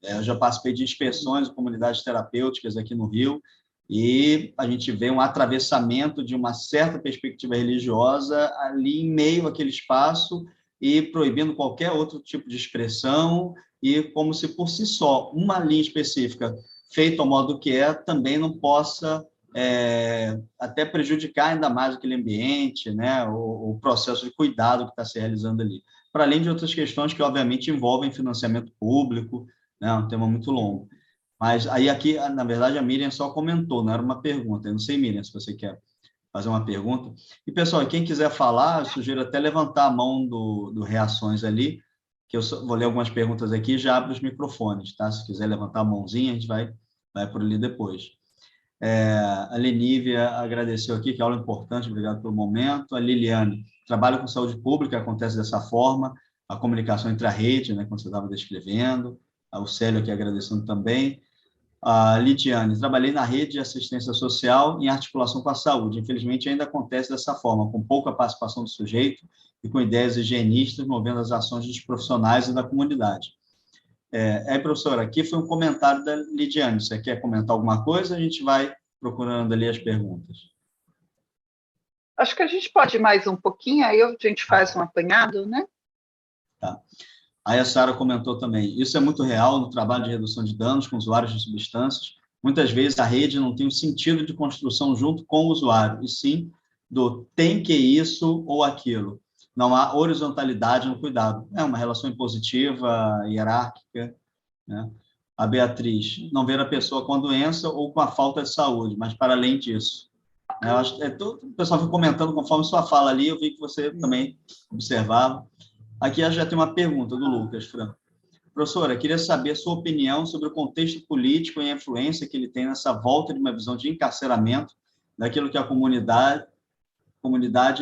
Eu já participei de inspeções de comunidades terapêuticas aqui no Rio, e a gente vê um atravessamento de uma certa perspectiva religiosa ali em meio àquele espaço e proibindo qualquer outro tipo de expressão, e como se por si só uma linha específica feita ao modo que também não possa até prejudicar ainda mais aquele ambiente, né, o processo de cuidado que está se realizando ali. Para além de outras questões que, obviamente, envolvem financiamento público, né, um tema muito longo. Mas aí aqui, na verdade, a Miriam só comentou, não era uma pergunta. Eu não sei, Miriam, se você quer fazer uma pergunta. E, pessoal, quem quiser falar, eu sugiro até levantar a mão do Reações ali, que eu vou ler algumas perguntas aqui e já abro os microfones, tá? Se quiser levantar a mãozinha, a gente vai por ali depois. A Lenívia agradeceu aqui, que aula importante, obrigado pelo momento. A Liliane, trabalho com saúde pública, acontece dessa forma, a comunicação entre a rede, né, como você estava descrevendo. O Célio aqui agradecendo também. A Lidiane, trabalhei na rede de assistência social em articulação com a saúde. Infelizmente, ainda acontece dessa forma, com pouca participação do sujeito e com ideias higienistas, movendo as ações dos profissionais e da comunidade. Professora, aqui foi um comentário da Lidiane. Você quer comentar alguma coisa? A gente vai procurando ali as perguntas. Acho que a gente pode ir mais um pouquinho, aí a gente faz um apanhado, né? Tá. Aí a Sara comentou também, isso é muito real no trabalho de redução de danos com usuários de substâncias. Muitas vezes a rede não tem um sentido de construção junto com o usuário, e sim do tem que isso ou aquilo. Não há horizontalidade no cuidado. É uma relação impositiva, hierárquica, né? A Beatriz, não ver a pessoa com a doença ou com a falta de saúde, mas para além disso. Eu acho, o pessoal foi comentando conforme sua fala ali, eu vi que você também observava. Aqui já tem uma pergunta do Lucas Franco. Professora, queria saber a sua opinião sobre o contexto político e a influência que ele tem nessa volta de uma visão de encarceramento daquilo que a comunidade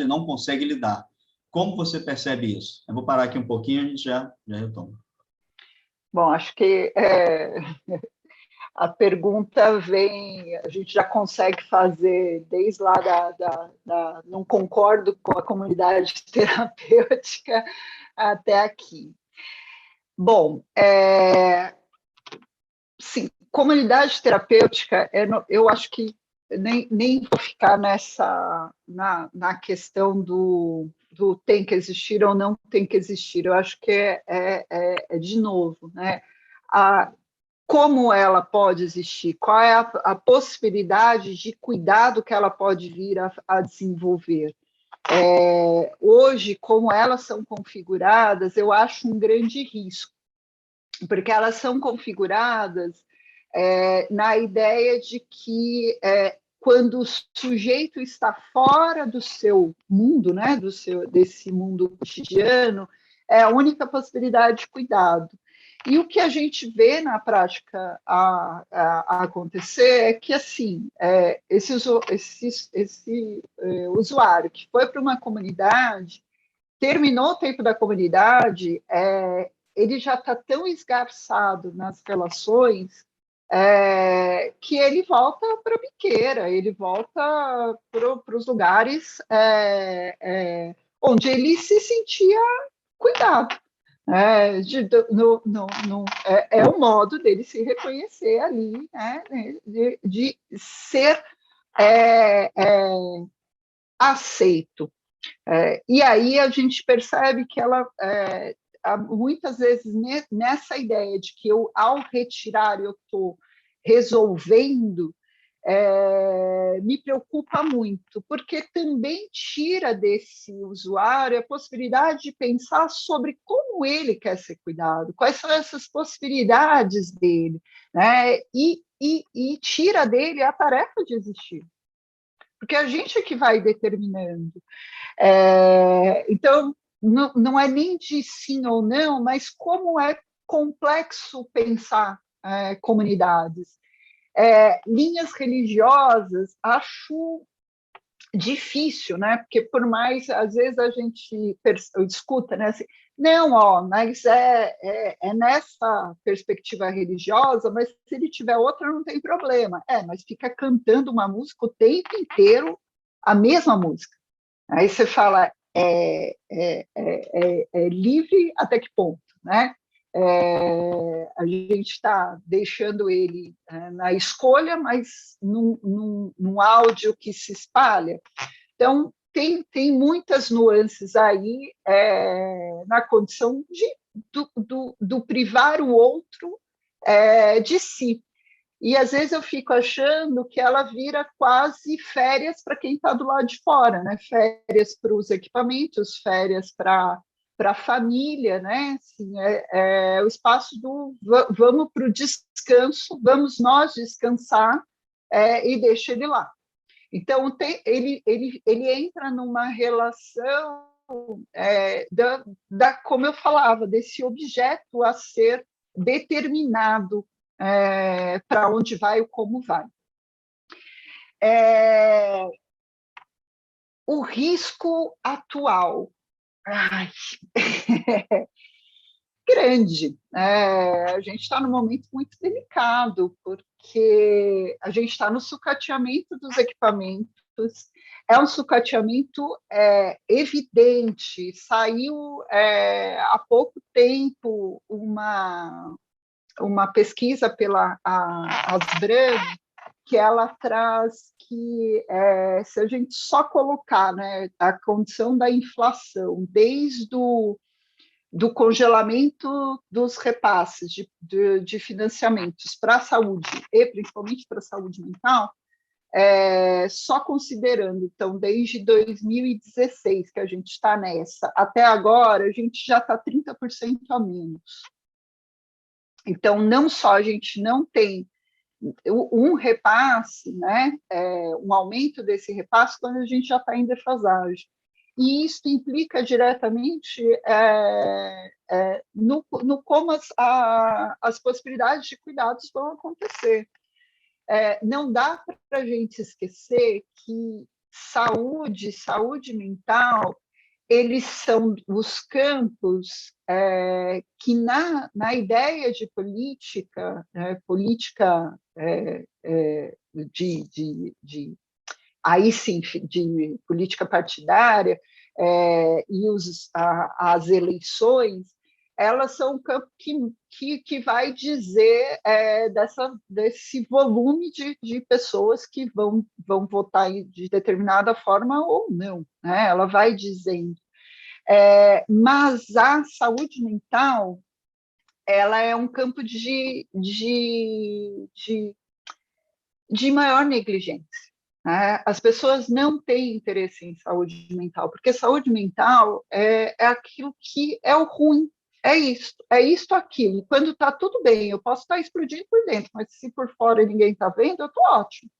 não consegue lidar. Como você percebe isso? Eu vou parar aqui um pouquinho e a gente já retoma. Bom, acho que a pergunta vem, a gente já consegue fazer desde lá não concordo com a comunidade terapêutica até aqui. Bom, sim, comunidade terapêutica, eu acho que nem vou ficar na questão do tem que existir ou não tem que existir. Eu acho que é de novo, né? Como ela pode existir, qual é a possibilidade de cuidado que ela pode vir a desenvolver. Hoje, como elas são configuradas, eu acho um grande risco, porque elas são configuradas na ideia de que quando o sujeito está fora do seu mundo, né, desse mundo cotidiano, é a única possibilidade de cuidado. E o que a gente vê na prática a acontecer é que, assim, esse usuário que foi para uma comunidade, terminou o tempo da comunidade, ele já está tão esgarçado nas relações que ele volta para a biqueira, ele volta para os lugares onde ele se sentia cuidado. É o modo dele se reconhecer ali, né, de ser aceito. E aí a gente percebe que ela, muitas vezes, nessa ideia de que eu, ao retirar, eu estou resolvendo, me preocupa muito, porque também tira desse usuário a possibilidade de pensar sobre como ele quer ser cuidado, quais são essas possibilidades dele, né? E tira dele a tarefa de existir, porque a gente é que vai determinando. Então, não é nem de sim ou não, mas como é complexo pensar comunidades. Linhas religiosas, acho difícil, né? Porque por mais, às vezes a gente escuta, né? Assim, não, mas é nessa perspectiva religiosa, mas se ele tiver outra, não tem problema. Mas fica cantando uma música o tempo inteiro, a mesma música. Aí você fala, é livre até que ponto, né? A gente está deixando ele na escolha, mas num áudio que se espalha. Então, tem muitas nuances aí na condição do privar o outro de si. E, às vezes, eu fico achando que ela vira quase férias para quem está do lado de fora, né? Férias para os equipamentos, férias para a família, né? Assim, é o espaço do vamos para o descanso, vamos nós descansar e deixa ele lá. Então, ele entra numa relação como eu falava, desse objeto a ser determinado para onde vai ou como vai. O risco atual. Grande. A gente está num momento muito delicado, porque a gente está no sucateamento dos equipamentos, é um sucateamento evidente. Saiu há pouco tempo uma pesquisa pela Asbram, que ela traz que se a gente só colocar, né, a condição da inflação, desde do congelamento dos repasses de financiamentos para a saúde, e principalmente para a saúde mental, só considerando, então, desde 2016 que a gente está nessa, até agora, a gente já está 30% a menos. Então, não só a gente não tem um repasse, né, um aumento desse repasse, quando a gente já está em defasagem. E isso implica diretamente no como as possibilidades de cuidados vão acontecer. Não dá para a gente esquecer que saúde mental, eles são os campos que, na ideia de política, aí sim, de política partidária e as eleições, elas são um campo que vai dizer desse volume de pessoas que vão votar de determinada forma ou não, né? Ela vai dizendo. Mas a saúde mental, ela é um campo de maior negligência. As pessoas não têm interesse em saúde mental, porque saúde mental é aquilo que é o ruim, é isto, aquilo. Quando está tudo bem, eu posso estar explodindo por dentro, mas se por fora ninguém está vendo, eu estou ótimo.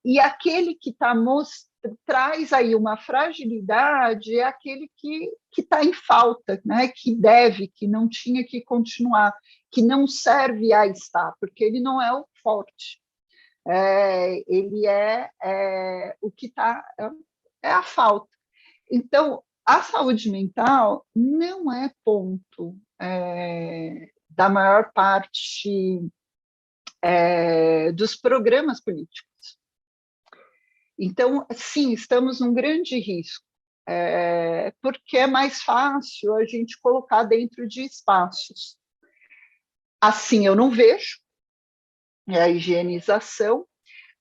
E aquele que traz aí uma fragilidade é aquele que está em falta, né? Que deve, que não tinha que continuar, que não serve a estar, porque ele não é o forte. Ele o que está a falta. Então, a saúde mental não é ponto da maior parte dos programas políticos. Então, sim, estamos num grande risco, porque é mais fácil a gente colocar dentro de espaços. Assim eu não vejo, é a higienização,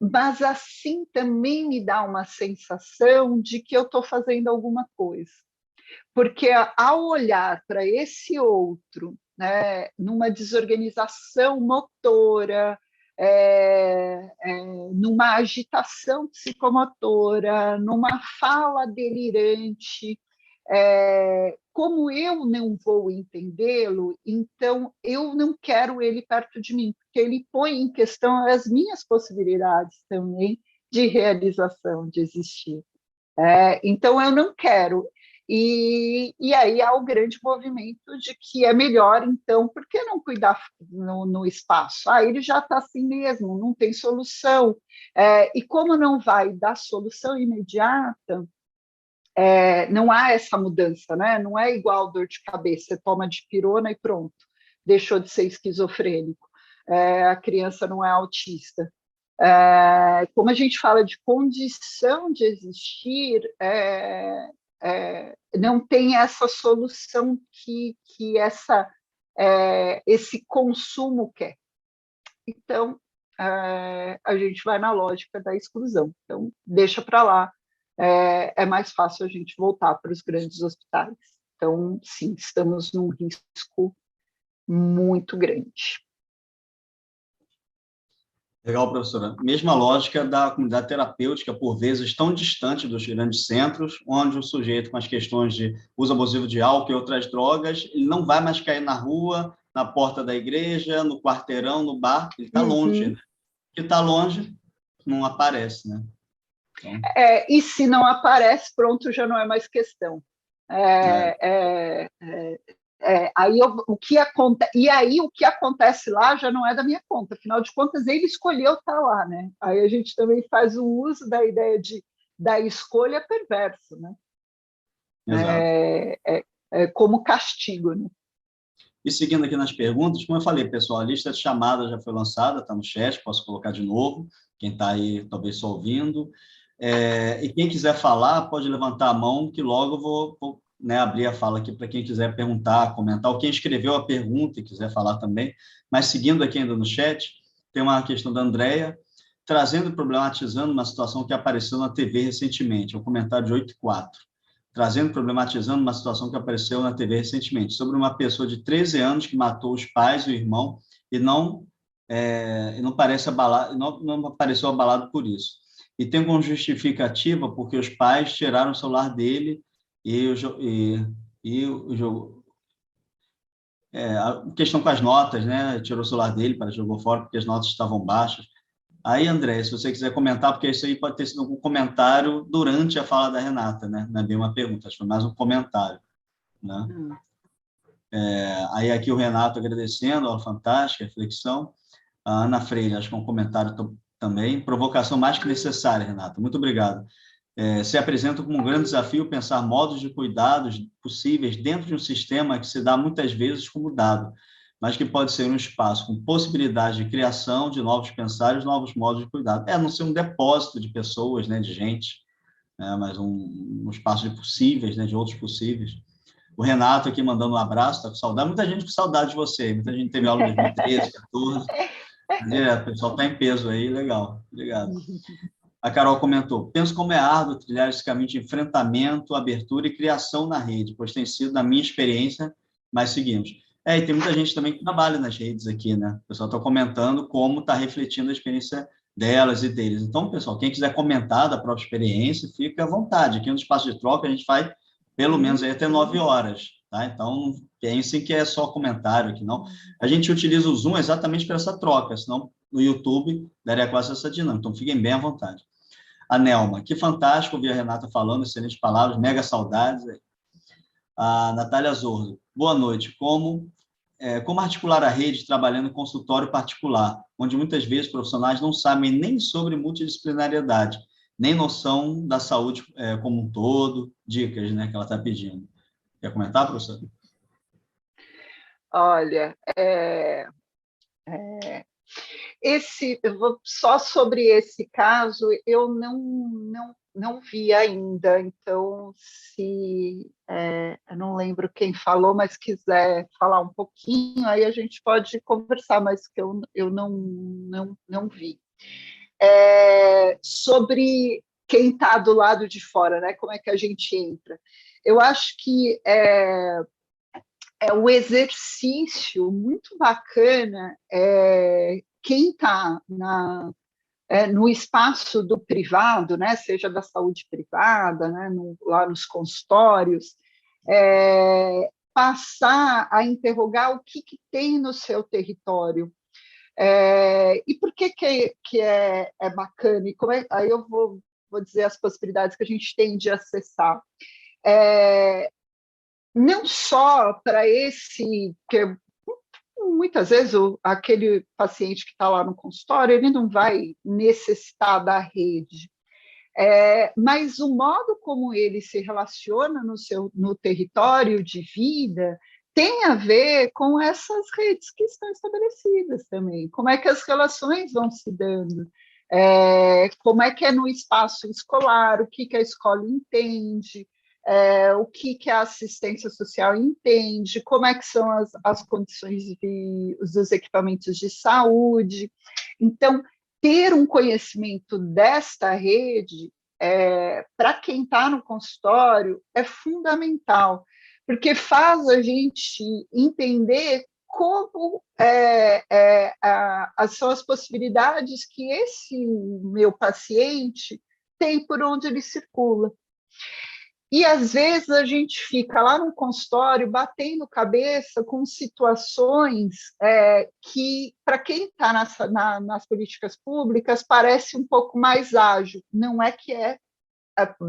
mas assim também me dá uma sensação de que eu estou fazendo alguma coisa. Porque ao olhar para esse outro, né, numa desorganização motora, numa agitação psicomotora, numa fala delirante, como eu não vou entendê-lo, então eu não quero ele perto de mim, porque ele põe em questão as minhas possibilidades também de realização, de existir. Então eu não quero. E aí há o grande movimento de que é melhor, então, por que não cuidar no espaço? Ele já está assim mesmo, não tem solução. E como não vai dar solução imediata, não há essa mudança, né? Não é igual dor de cabeça, você toma dipirona e pronto, deixou de ser esquizofrênico. A criança não é autista. Como a gente fala de condição de existir, não tem essa solução que esse consumo quer. Então, a gente vai na lógica da exclusão. Então, deixa para lá. É mais fácil a gente voltar para os grandes hospitais. Então, sim, estamos num risco muito grande. Legal, professora. Mesma lógica da comunidade terapêutica, por vezes tão distante dos grandes centros, onde o sujeito com as questões de uso abusivo de álcool e outras drogas, ele não vai mais cair na rua, na porta da igreja, no quarteirão, no bar, ele está longe, né? Que está longe, não aparece, né? Então, e se não aparece, pronto, já não é mais questão. Aí o que acontece lá já não é da minha conta, afinal de contas, ele escolheu estar lá, né? Aí a gente também faz o uso da ideia da escolha perversa, né? Como castigo, né? E seguindo aqui nas perguntas, como eu falei, pessoal, a lista de chamadas já foi lançada, está no chat, posso colocar de novo, quem está aí talvez só ouvindo. E quem quiser falar, pode levantar a mão, que logo eu vou né, abrir a fala aqui para quem quiser perguntar, comentar, ou quem escreveu a pergunta e quiser falar também. Mas seguindo aqui ainda no chat, tem uma questão da Andréia, trazendo e problematizando uma situação que apareceu na TV recentemente, é um comentário de 8.4. Trazendo e problematizando uma situação que apareceu na TV recentemente, sobre uma pessoa de 13 anos que matou os pais e o irmão e não parece abalado, não apareceu abalado por isso. E tem como justificativa porque os pais tiraram o celular dele e o jogo. A questão com as notas, né? Tirou o celular dele, jogou fora porque as notas estavam baixas. Aí, André, se você quiser comentar, porque isso aí pode ter sido um comentário durante a fala da Renata, né? Não é bem uma pergunta, acho que foi mais um comentário, né? Aí aqui o Renato agradecendo, ó, fantástica reflexão. A Ana Freire, acho que é um comentário também. Provocação mais que necessária, Renata. Muito obrigado. Se apresenta como um grande desafio pensar modos de cuidados possíveis dentro de um sistema que se dá muitas vezes como dado, mas que pode ser um espaço com possibilidade de criação de novos pensares, novos modos de cuidado. Não ser um depósito de pessoas, né, de gente, né, mas um espaço de possíveis, né, de outros possíveis. O Renato aqui mandando um abraço, está com saudade. Muita gente com saudade de você, muita gente teve aula em 2013, 2014. O pessoal está em peso aí, legal, obrigado. A Carol comentou, penso como é árduo trilhar esse caminho de enfrentamento, abertura e criação na rede, pois tem sido, na minha experiência, mais seguimos. E tem muita gente também que trabalha nas redes aqui, né? O pessoal está comentando como está refletindo a experiência delas e deles. Então, pessoal, quem quiser comentar da própria experiência, fica à vontade. Aqui no Espaço de Troca, a gente faz pelo menos aí até 9 horas, tá? Então, pensem que é só comentário aqui, não. A gente utiliza o Zoom exatamente para essa troca, senão no YouTube daria quase essa dinâmica. Então, fiquem bem à vontade. A Nelma, que fantástico ouvir a Renata falando, excelentes palavras, mega saudades. A Natália Zorro, boa noite. Como articular a rede trabalhando em consultório particular, onde muitas vezes profissionais não sabem nem sobre multidisciplinariedade, nem noção da saúde como um todo, dicas, né, que ela está pedindo. Quer comentar, professor? Olha, Só sobre esse caso, eu não vi ainda, então, se eu não lembro quem falou, mas quiser falar um pouquinho, aí a gente pode conversar, mas que eu não vi. Sobre quem está do lado de fora, né? Como é que a gente entra? Eu acho que é um exercício muito bacana quem está no espaço do privado, né, seja da saúde privada, né, lá nos consultórios, passar a interrogar o que tem no seu território. E por que é bacana? E aí eu vou dizer as possibilidades que a gente tem de acessar. Não só para esse, que muitas vezes aquele paciente que está lá no consultório, ele não vai necessitar da rede, mas o modo como ele se relaciona no território de vida tem a ver com essas redes que estão estabelecidas também. Como é que as relações vão se dando? Como é que é no espaço escolar? O que a escola entende? O que a assistência social entende? Como é que são as condições dos equipamentos de saúde? Então, ter um conhecimento desta rede, para quem está no consultório, é fundamental, porque faz a gente entender como são as possibilidades que esse meu paciente tem por onde ele circula. E, às vezes, a gente fica lá no consultório batendo cabeça com situações que, para quem está nas políticas públicas, parece um pouco mais ágil. Não é que é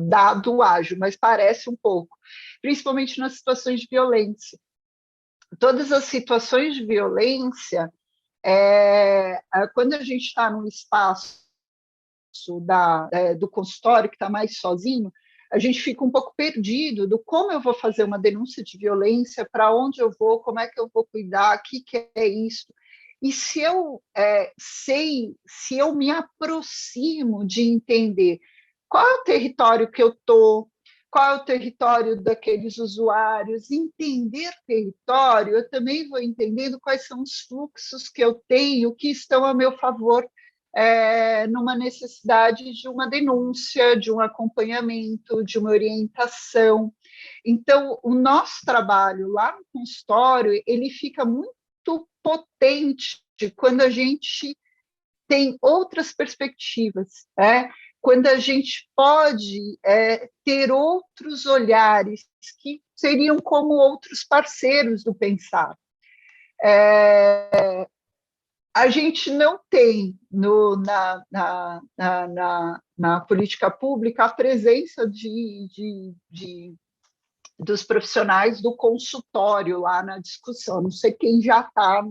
dado ágil, mas parece um pouco, principalmente nas situações de violência. Todas as situações de violência, quando a gente está no espaço do consultório, que está mais sozinho, a gente fica um pouco perdido do como eu vou fazer uma denúncia de violência, para onde eu vou, como é que eu vou cuidar, o que é isso. E se eu se eu me aproximo de entender qual é o território que eu estou, qual é o território daqueles usuários, entender território, eu também vou entendendo quais são os fluxos que eu tenho, que estão a meu favor, numa necessidade de uma denúncia, de um acompanhamento, de uma orientação. Então, o nosso trabalho lá no consultório, ele fica muito potente quando a gente tem outras perspectivas, quando a gente pode ter outros olhares que seriam como outros parceiros do pensar. A gente não tem na política pública a presença dos profissionais do consultório lá na discussão. Não sei quem já está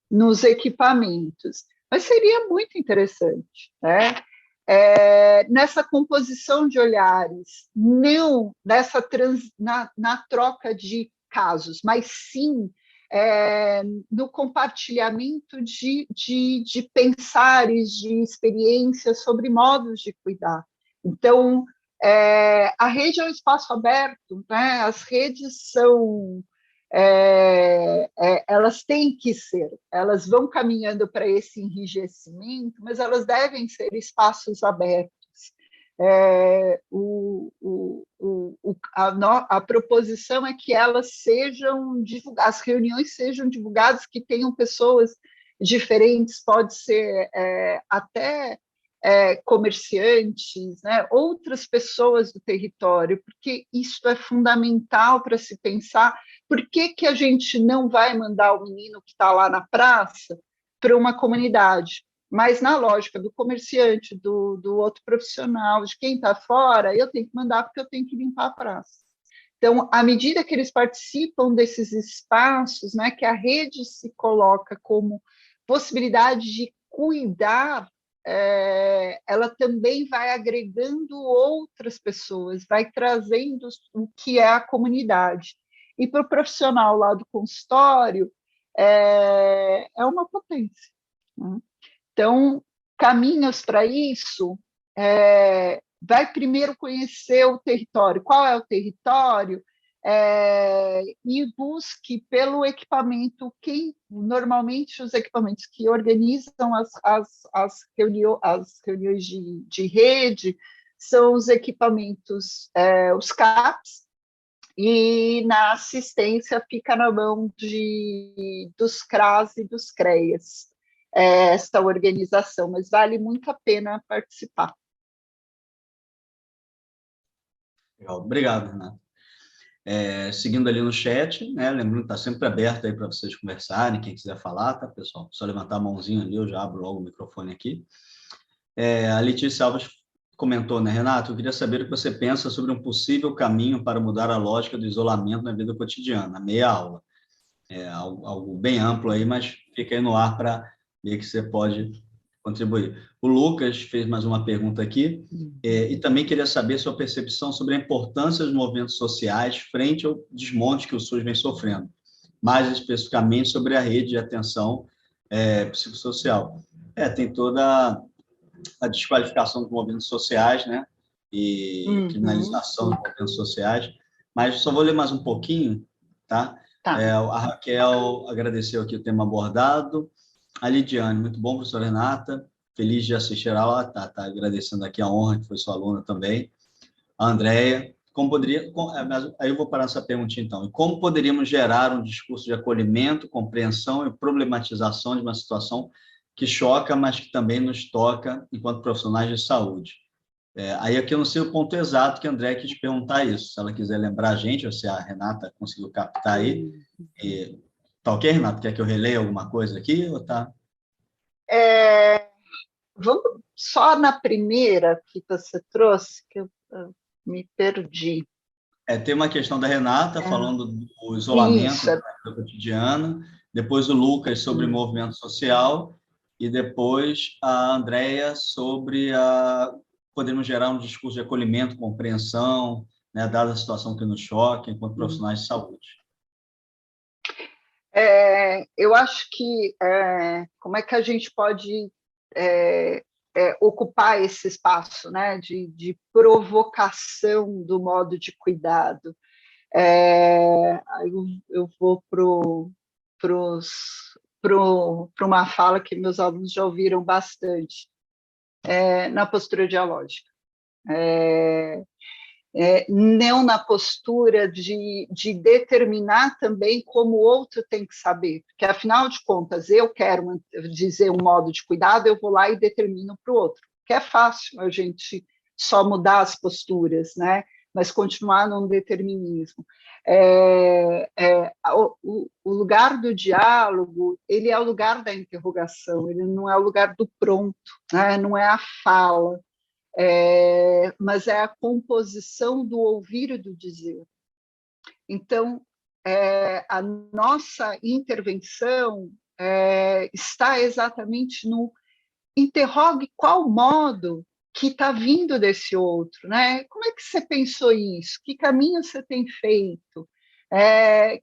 nos equipamentos, mas seria muito interessante, né? Nessa composição de olhares, não na troca de casos, mas sim no compartilhamento de pensares, de experiências sobre modos de cuidar. Então, a rede é um espaço aberto, né? As redes são... elas têm que ser, elas vão caminhando para esse enrijecimento, mas elas devem ser espaços abertos. A proposição é que elas sejam divulgadas, as reuniões sejam divulgadas, que tenham pessoas diferentes, pode ser até comerciantes, né, outras pessoas do território, porque isso é fundamental para se pensar. Por que a gente não vai mandar o menino que está lá na praça para uma comunidade? Mas na lógica do comerciante, do outro profissional, de quem está fora, eu tenho que mandar porque eu tenho que limpar a praça. Então, à medida que eles participam desses espaços, né, que a rede se coloca como possibilidade de cuidar, ela também vai agregando outras pessoas, vai trazendo o que é a comunidade. E para o profissional lá do consultório, é uma potência. né? Então, caminhos para isso, vai primeiro conhecer o território. Qual é o território? E busque pelo equipamento, normalmente os equipamentos que organizam as reuniões de rede são os equipamentos, os CAPs, e na assistência fica na mão dos CRAS e dos CREAS, esta organização, mas vale muito a pena participar. Legal. Obrigado, Renato. Seguindo ali no chat, né? Lembrando que está sempre aberto aí para vocês conversarem, quem quiser falar, tá, pessoal? Só levantar a mãozinha ali, eu já abro logo o microfone aqui. A Letícia Alves comentou, né, Renato? Eu queria saber o que você pensa sobre um possível caminho para mudar a lógica do isolamento na vida cotidiana, meia aula. Algo bem amplo aí, mas fica aí no ar para ver que você pode contribuir. O Lucas fez mais uma pergunta aqui, e também queria saber sua percepção sobre a importância dos movimentos sociais frente ao desmonte que o SUS vem sofrendo, mais especificamente sobre a rede de atenção psicossocial. Tem toda a desqualificação dos movimentos sociais, né, e criminalização dos movimentos sociais, mas só vou ler mais um pouquinho, tá? A Raquel agradeceu aqui o tema abordado. A Lidiane, muito bom, professora Renata, feliz de assistir a aula, tá agradecendo aqui a honra, que foi sua aluna também. A Andréia, aí eu vou parar essa perguntinha então, e como poderíamos gerar um discurso de acolhimento, compreensão e problematização de uma situação que choca, mas que também nos toca enquanto profissionais de saúde? Aí aqui eu não sei o ponto exato que a Andréia quis perguntar isso, se ela quiser lembrar a gente, ou se a Renata conseguiu captar aí. Tá ok, Renata? Quer que eu releia alguma coisa aqui? Ou tá? Vamos só na primeira que você trouxe, que eu me perdi. Tem uma questão da Renata falando do isolamento da vida cotidiana, depois o Lucas sobre movimento social, e depois a Andréia sobre podemos gerar um discurso de acolhimento, compreensão, né, dada a situação que nos choca enquanto profissionais de saúde. Eu acho que como é que a gente pode ocupar esse espaço, né, de provocação do modo de cuidado? Eu vou para uma fala que meus alunos já ouviram bastante, na postura dialógica. Não na postura de determinar também como o outro tem que saber, porque, afinal de contas, eu quero dizer um modo de cuidado, eu vou lá e determino para o outro, que é fácil a gente só mudar as posturas, né? Mas continuar num determinismo. O lugar do diálogo, ele é o lugar da interrogação, ele não é o lugar do pronto, né? Não é a fala, mas é a composição do ouvir e do dizer. Então, a nossa intervenção está exatamente no interrogue qual modo que está vindo desse outro, né? Como é que você pensou isso? Que caminho você tem feito? O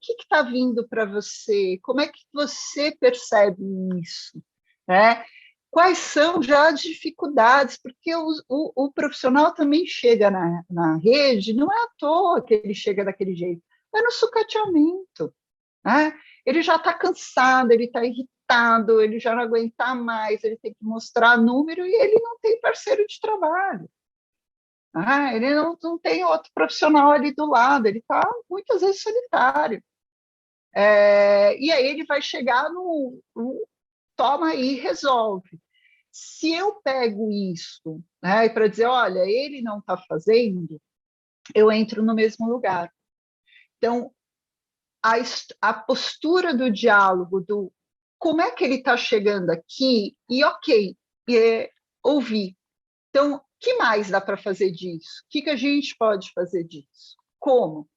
que está vindo para você? Como é que você percebe isso? Né? Quais são já as dificuldades? Porque o profissional também chega na rede, não é à toa que ele chega daquele jeito, é no sucateamento. Né? Ele já está cansado, ele está irritado, ele já não aguenta mais, ele tem que mostrar número e ele não tem parceiro de trabalho. Ele não tem outro profissional ali do lado, ele está muitas vezes solitário. E aí ele vai chegar no toma aí, resolve. Se eu pego isso, né, para dizer, olha, ele não está fazendo, eu entro no mesmo lugar. Então, a postura do diálogo, do como é que ele está chegando aqui, e ok, ouvir. Então, o que mais dá para fazer disso? O que a gente pode fazer disso? Como?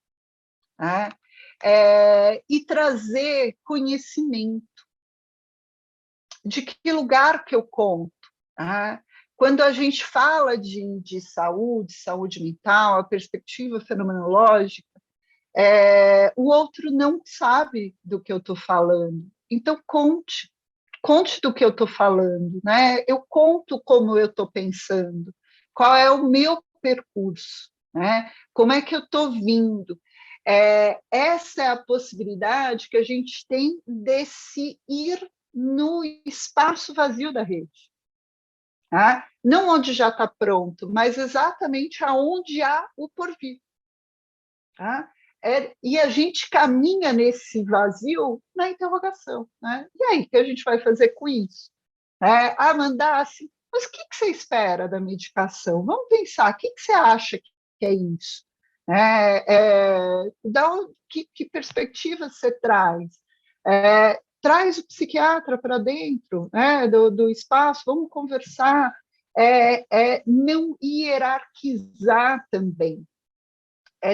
E trazer conhecimento. De que lugar que eu conto? Quando a gente fala de saúde mental, a perspectiva fenomenológica, o outro não sabe do que eu estou falando. Então, conte conte do que eu estou falando, né? Eu conto como eu estou pensando, qual é o meu percurso, né? Como é que eu estou vindo. Essa é a possibilidade que a gente tem de se ir no espaço vazio da rede. Tá? Não onde já está pronto, mas exatamente aonde há o porvir. Tá? E a gente caminha nesse vazio na interrogação. Né? E aí, o que a gente vai fazer com isso? Mandasse, mas o que você espera da medicação? Vamos pensar, o que você acha que é isso? Que perspectiva você traz? Traz o psiquiatra para dentro, né, do espaço, vamos conversar, não hierarquizar também,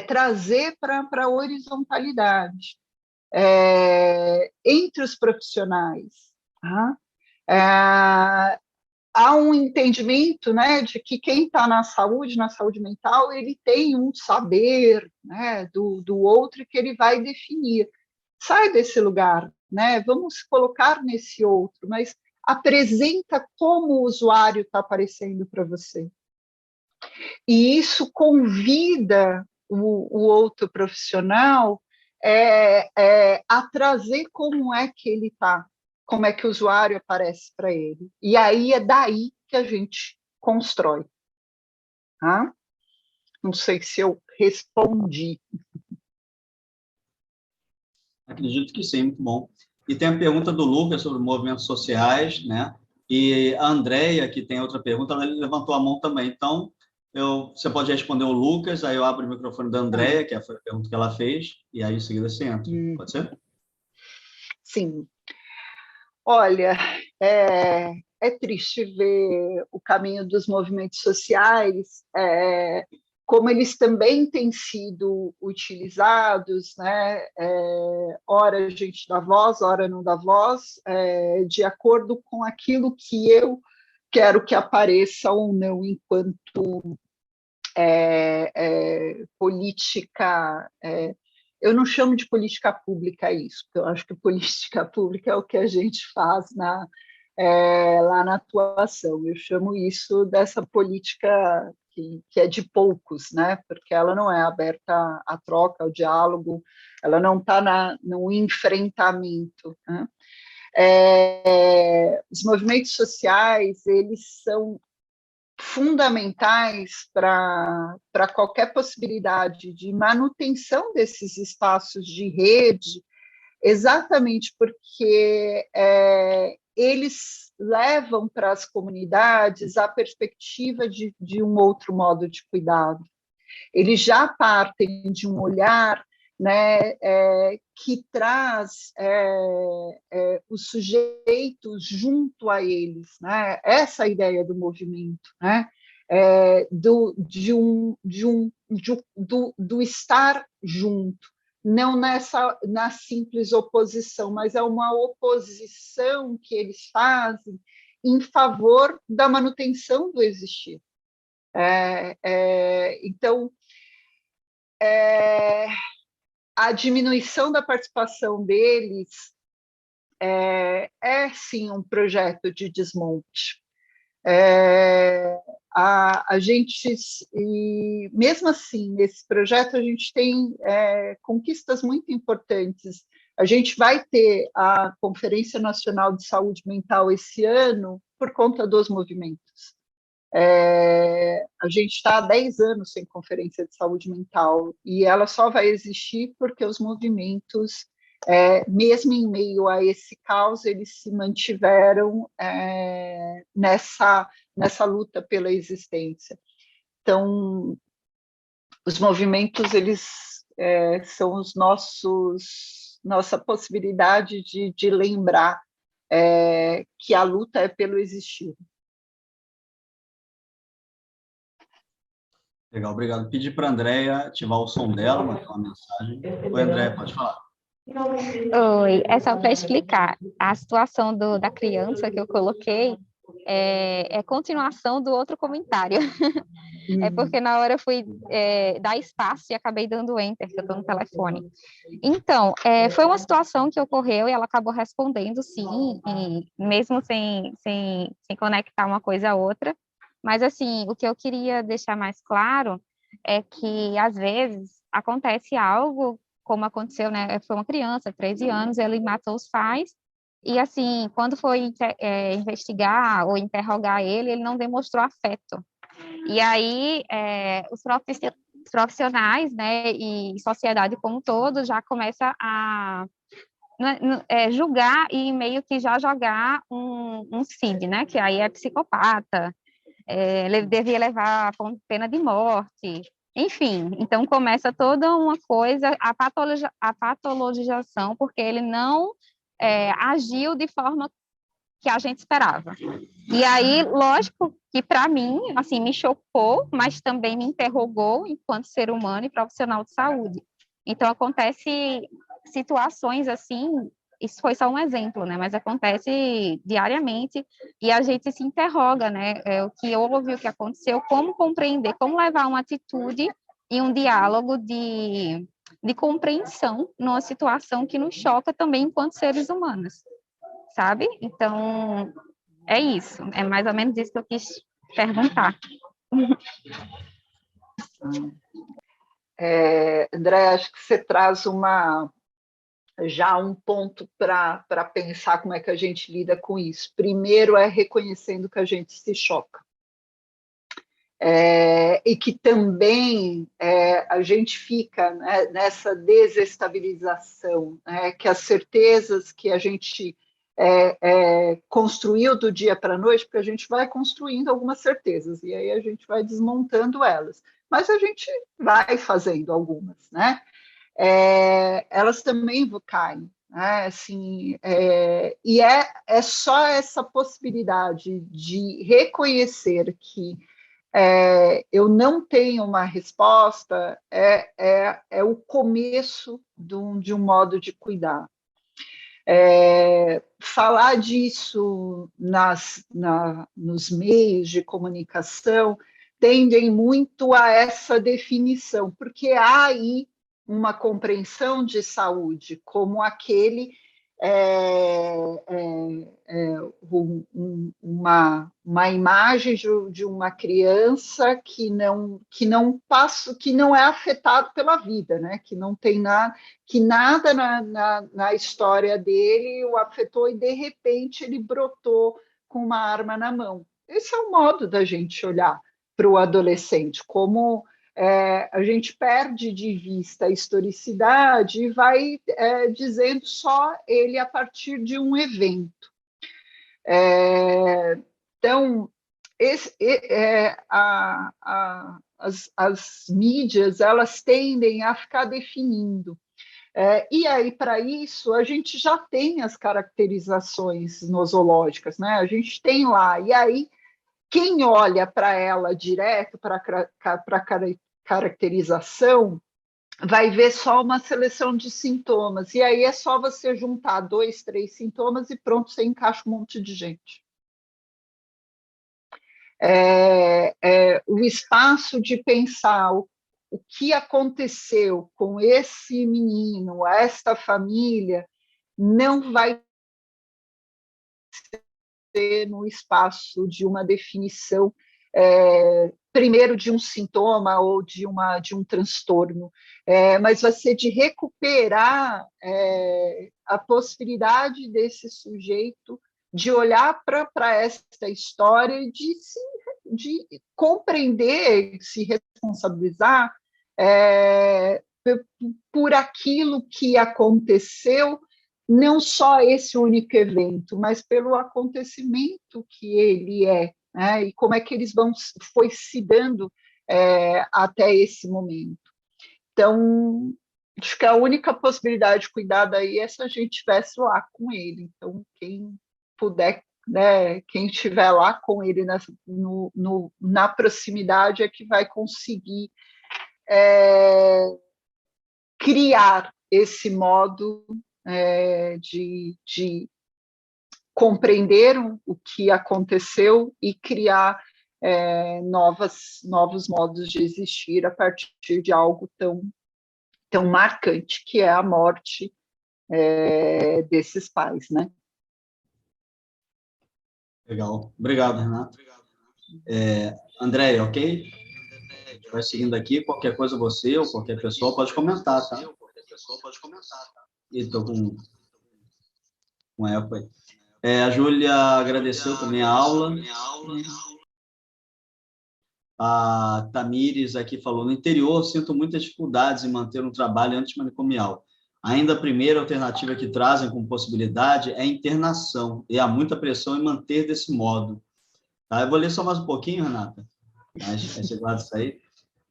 trazer para a horizontalidade entre os profissionais. Tá? Há um entendimento, né, de que quem está na saúde mental, ele tem um saber, né, do outro que ele vai definir. Sai desse lugar, né? Vamos colocar nesse outro, mas apresenta como o usuário está aparecendo para você. E isso convida o outro profissional a trazer como é que ele está, como é que o usuário aparece para ele. E aí é daí que a gente constrói. Tá? Não sei se eu respondi. Acredito que sim, muito bom. E tem a pergunta do Lucas sobre movimentos sociais, né? E a Andrea, que tem outra pergunta, ela levantou a mão também. Então, você pode responder o Lucas, aí eu abro o microfone da Andrea, que foi a pergunta que ela fez, e aí em seguida você entra. Pode ser? Sim. Olha, é triste ver o caminho dos movimentos sociais, como eles também têm sido utilizados, né? Ora a gente dá voz, ora não dá voz, de acordo com aquilo que eu quero que apareça ou não enquanto política. Eu não chamo de política pública isso, porque eu acho que política pública é o que a gente faz lá na atuação. Eu chamo isso dessa política que é de poucos, né? Porque ela não é aberta à troca, ao diálogo, ela não está no enfrentamento. Né? Os movimentos sociais, eles são fundamentais para qualquer possibilidade de manutenção desses espaços de rede, exatamente porque eles levam para as comunidades a perspectiva de um outro modo de cuidado. Eles já partem de um olhar, né, que traz os sujeitos junto a eles, né? Essa é a ideia do movimento, né? Do estar junto, não na simples oposição, mas é uma oposição que eles fazem em favor da manutenção do existir. Então, a diminuição da participação deles sim, um projeto de desmonte. A gente, e mesmo assim, nesse projeto, a gente tem conquistas muito importantes. A gente vai ter a Conferência Nacional de Saúde Mental esse ano por conta dos movimentos. A gente está há 10 anos sem conferência de saúde mental e ela só vai existir porque os movimentos, mesmo em meio a esse caos, eles se mantiveram nessa luta pela existência. Então, os movimentos, eles são nossa possibilidade de lembrar que a luta é pelo existir. Legal, obrigado. Pedi para a Andrea ativar o som dela, mandar uma mensagem. Oi, Andrea, pode falar. Oi, é só para explicar. A situação da criança que eu coloquei é continuação do outro comentário. É porque na hora eu fui dar espaço e acabei dando enter, que eu estou no telefone. Então, foi uma situação que ocorreu e ela acabou respondendo sim, mesmo sem conectar uma coisa a outra. Mas, assim, o que eu queria deixar mais claro é que, às vezes, acontece algo, como aconteceu, né? Foi uma criança, 13 anos, ele matou os pais, e, assim, quando foi investigar ou interrogar ele não demonstrou afeto. E aí, os profissionais, né, e sociedade como um todo já começa a julgar e meio que já jogar um CID, né, que aí é psicopata, ele devia levar pena de morte, enfim. Então, começa toda uma coisa, a patologização, porque ele não agiu de forma que a gente esperava. E aí, lógico que para mim, assim, me chocou, mas também me interrogou enquanto ser humano e profissional de saúde. Então, acontece situações assim, isso foi só um exemplo, né? Mas acontece diariamente e a gente se interroga, né? O que houve, o que aconteceu, como compreender, como levar uma atitude e um diálogo de compreensão numa situação que nos choca também enquanto seres humanos, sabe? Então, é isso, é mais ou menos isso que eu quis perguntar. André, acho que você traz já um ponto para pensar como é que a gente lida com isso. Primeiro é reconhecendo que a gente se choca. E que também a gente fica, né, nessa desestabilização, né, que as certezas que a gente construiu do dia para a noite, porque a gente vai construindo algumas certezas, e aí a gente vai desmontando elas, mas a gente vai fazendo algumas, né? Elas também caem, né? Assim, e é só essa possibilidade de reconhecer que eu não tenho uma resposta, é o começo de um modo de cuidar. Falar disso nos meios de comunicação tendem muito a essa definição, porque há aí uma compreensão de saúde como aquele uma imagem de uma criança que não passa, que não é afetado pela vida, né? Que não tem nada, que nada na história dele o afetou e de repente ele brotou com uma arma na mão. Esse é o modo da gente olhar para o adolescente, como a gente perde de vista a historicidade e vai dizendo só ele a partir de um evento. Então, as mídias elas tendem a ficar definindo. E aí, para isso, a gente já tem as caracterizações nosológicas, né? A gente tem lá, e aí quem olha para ela direto, para a caracterização, vai ver só uma seleção de sintomas. E aí é só você juntar 2, 3 sintomas e pronto, você encaixa um monte de gente. O espaço de pensar o que aconteceu com esse menino, esta família, não vai no espaço de uma definição, primeiro de um sintoma ou de um transtorno, mas vai ser de recuperar a possibilidade desse sujeito de olhar para esta história e de compreender, se responsabilizar por aquilo que aconteceu, não só esse único evento, mas pelo acontecimento que ele né? E como é que eles foi se dando até esse momento. Então, acho que a única possibilidade de cuidar daí é se a gente estivesse lá com ele. Então, quem puder, né, quem estiver lá com ele na proximidade é que vai conseguir criar esse modo de compreenderam o que aconteceu e criar novos modos de existir a partir de algo tão marcante, que é a morte desses pais, né? Legal. Obrigado, Renato. Andréia, ok? Vai seguindo aqui, qualquer coisa você ou qualquer pessoa pode comentar, tá? E estou com eco aí. A Júlia agradeceu também a aula. A Tamires aqui falou, no interior sinto muitas dificuldades em manter um trabalho antimanicomial. Ainda a primeira alternativa que trazem como possibilidade é a internação, e há muita pressão em manter desse modo. Tá? Eu vou ler só mais um pouquinho, Renata. Aí você guarda isso aí.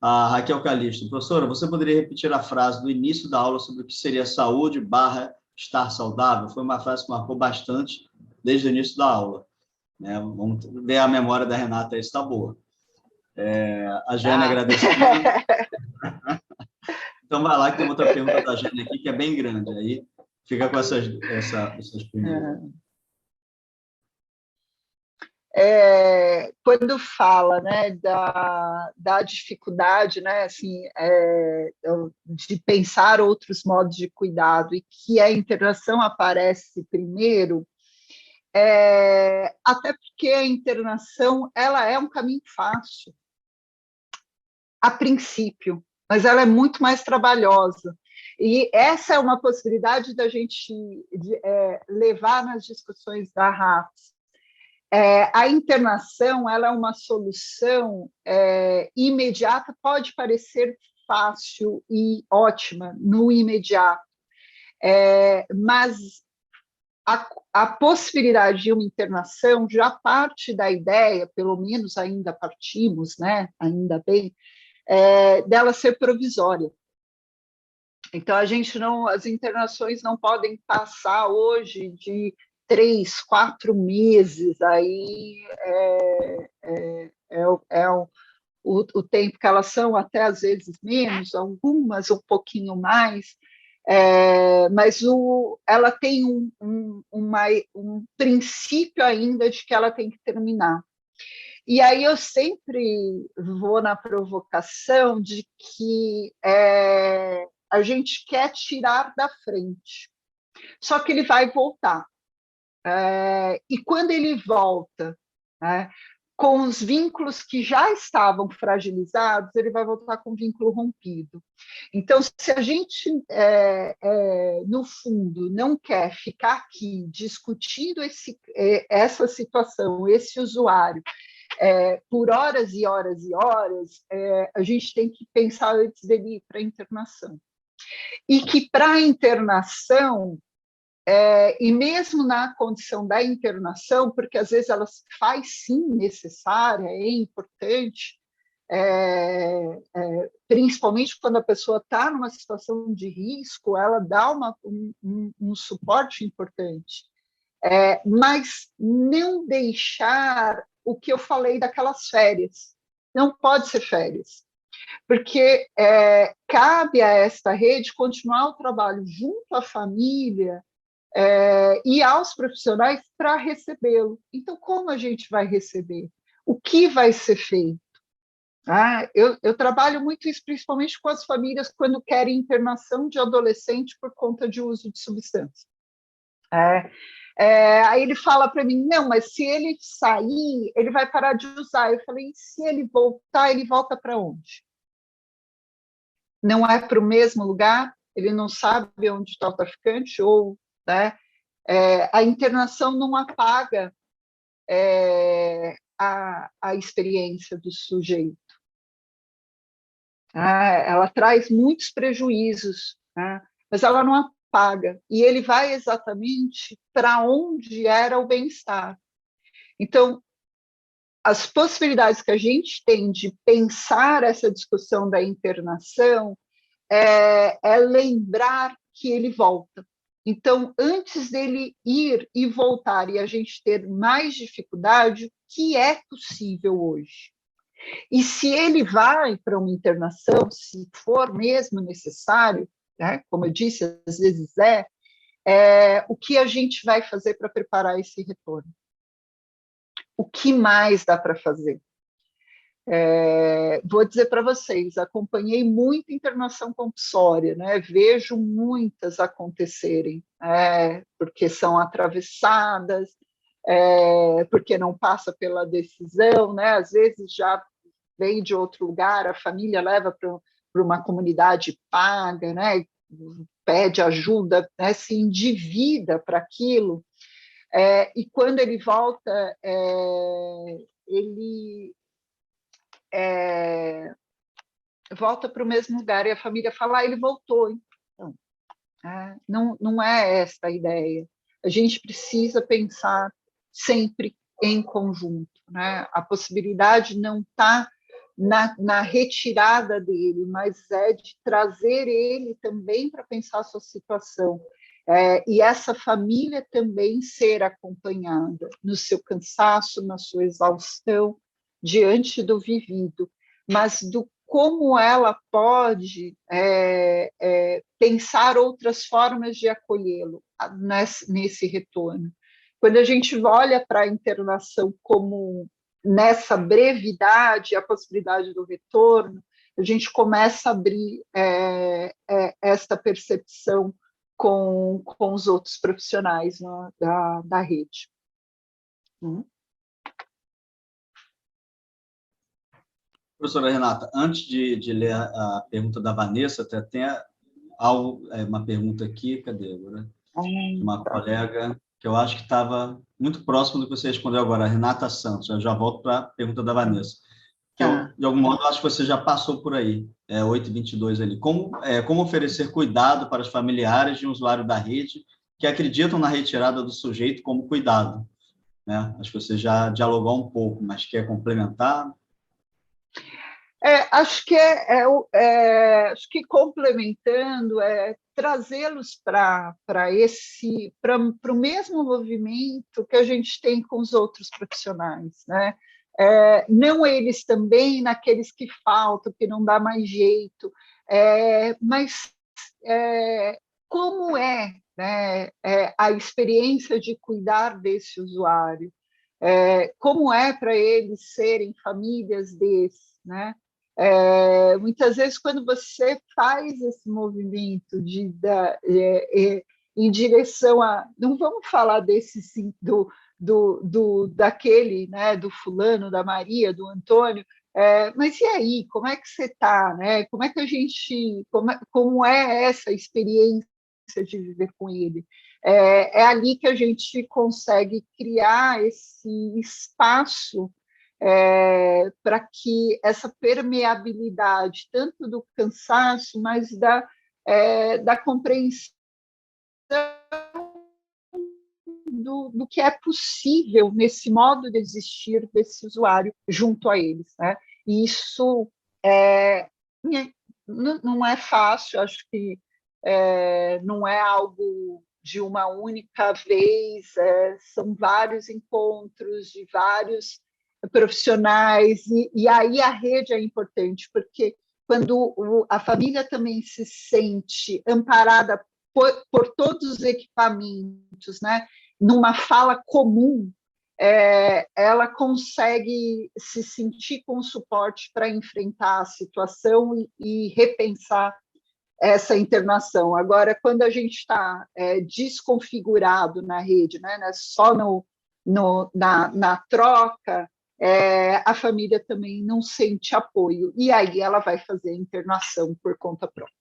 A Raquel Calixto, professora, você poderia repetir a frase do início da aula sobre o que seria saúde / estar saudável? Foi uma frase que marcou bastante desde o início da aula. Né? Vamos ver a memória da Renata, aí está boa. A Jane agradeceu. Então, vai lá que tem outra pergunta da Jane aqui, que é bem grande. Aí fica com essas primeiras. Quando fala, né, da dificuldade, né, assim, de pensar outros modos de cuidado e que a internação aparece primeiro, até porque a internação ela é um caminho fácil, a princípio, mas ela é muito mais trabalhosa. E essa é uma possibilidade da gente levar nas discussões da RAPS. A internação ela é uma solução imediata, pode parecer fácil e ótima no imediato, mas a possibilidade de uma internação já parte da ideia, pelo menos ainda partimos, né, ainda bem, dela ser provisória. Então, as internações não podem passar hoje de 3, 4 meses, aí o tempo que elas são, até às vezes menos, algumas um pouquinho mais, mas ela tem um princípio ainda de que ela tem que terminar. E aí eu sempre vou na provocação de que a gente quer tirar da frente, só que ele vai voltar. E quando ele volta, né, com os vínculos que já estavam fragilizados, ele vai voltar com o vínculo rompido. Então, se a gente, no fundo, não quer ficar aqui discutindo essa situação, esse usuário, por horas e horas e horas, a gente tem que pensar antes dele ir para a internação. E que para a internação, e mesmo na condição da internação, porque às vezes ela faz sim necessária, é importante, principalmente quando a pessoa está numa situação de risco, ela dá um suporte importante. Mas não deixar o que eu falei daquelas férias. Não pode ser férias, porque cabe a esta rede continuar o trabalho junto à família e aos profissionais para recebê-lo. Então, como a gente vai receber? O que vai ser feito? Eu trabalho muito isso, principalmente com as famílias, quando querem internação de adolescente por conta de uso de substância. Aí ele fala para mim, não, mas se ele sair, ele vai parar de usar. Eu falei, e se ele voltar, ele volta para onde? Não é para o mesmo lugar? Ele não sabe onde está o traficante? Ou, né, a internação não apaga a experiência do sujeito. Ela traz muitos prejuízos, mas ela não apaga. E ele vai exatamente para onde era o bem-estar. Então, as possibilidades que a gente tem de pensar essa discussão da internação é lembrar que ele volta. Então, antes dele ir e voltar e a gente ter mais dificuldade, o que é possível hoje? E se ele vai para uma internação, se for mesmo necessário, né, como eu disse, às vezes o que a gente vai fazer para preparar esse retorno? O que mais dá para fazer? Vou dizer para vocês, acompanhei muita internação compulsória, né? Vejo muitas acontecerem, porque são atravessadas, porque não passa pela decisão, né? Às vezes já vem de outro lugar, a família leva para uma comunidade paga, né? Pede ajuda, né? Se endivida para aquilo, e quando ele volta, ele volta para o mesmo lugar, e a família fala, ele voltou. Então, não é esta a ideia. A gente precisa pensar sempre em conjunto, né? A possibilidade não está na retirada dele, mas é de trazer ele também para pensar a sua situação. E essa família também ser acompanhada no seu cansaço, na sua exaustão, diante do vivido, mas do como ela pode pensar outras formas de acolhê-lo nesse retorno. Quando a gente olha para a internação como nessa brevidade, a possibilidade do retorno, a gente começa a abrir esta percepção com os outros profissionais, né, da rede. Professora Renata, antes de ler a pergunta da Vanessa, tem uma pergunta aqui, cadê agora? De uma colega que eu acho que estava muito próximo do que você respondeu agora, a Renata Santos. Eu já volto para a pergunta da Vanessa. Que eu, de algum modo, acho que você já passou por aí, 8h22 ali. Como oferecer cuidado para os familiares de um usuário da rede que acreditam na retirada do sujeito como cuidado? Né? Acho que você já dialogou um pouco, mas quer complementar? Acho que complementando, trazê-los para o mesmo movimento que a gente tem com os outros profissionais, né? Não eles também naqueles que faltam, que não dá mais jeito, mas como né, a experiência de cuidar desse usuário, como é para eles serem famílias desses, né? Muitas vezes, quando você faz esse movimento em direção a... Não vamos falar daquele, né, do fulano, da Maria, do Antônio, mas e aí, como é que você está? Né? Como é que a gente... Como é essa experiência de viver com ele? É ali que a gente consegue criar esse espaço para que essa permeabilidade, tanto do cansaço, mas da compreensão do que é possível nesse modo de existir desse usuário junto a eles, né? E isso não é fácil, acho que não é algo de uma única vez, são vários encontros de vários profissionais, e aí a rede é importante, porque quando a família também se sente amparada por todos os equipamentos, né, numa fala comum, ela consegue se sentir com suporte para enfrentar a situação e repensar essa internação. Agora, quando a gente está desconfigurado na rede, né, só na troca, a família também não sente apoio, e aí ela vai fazer a internação por conta própria.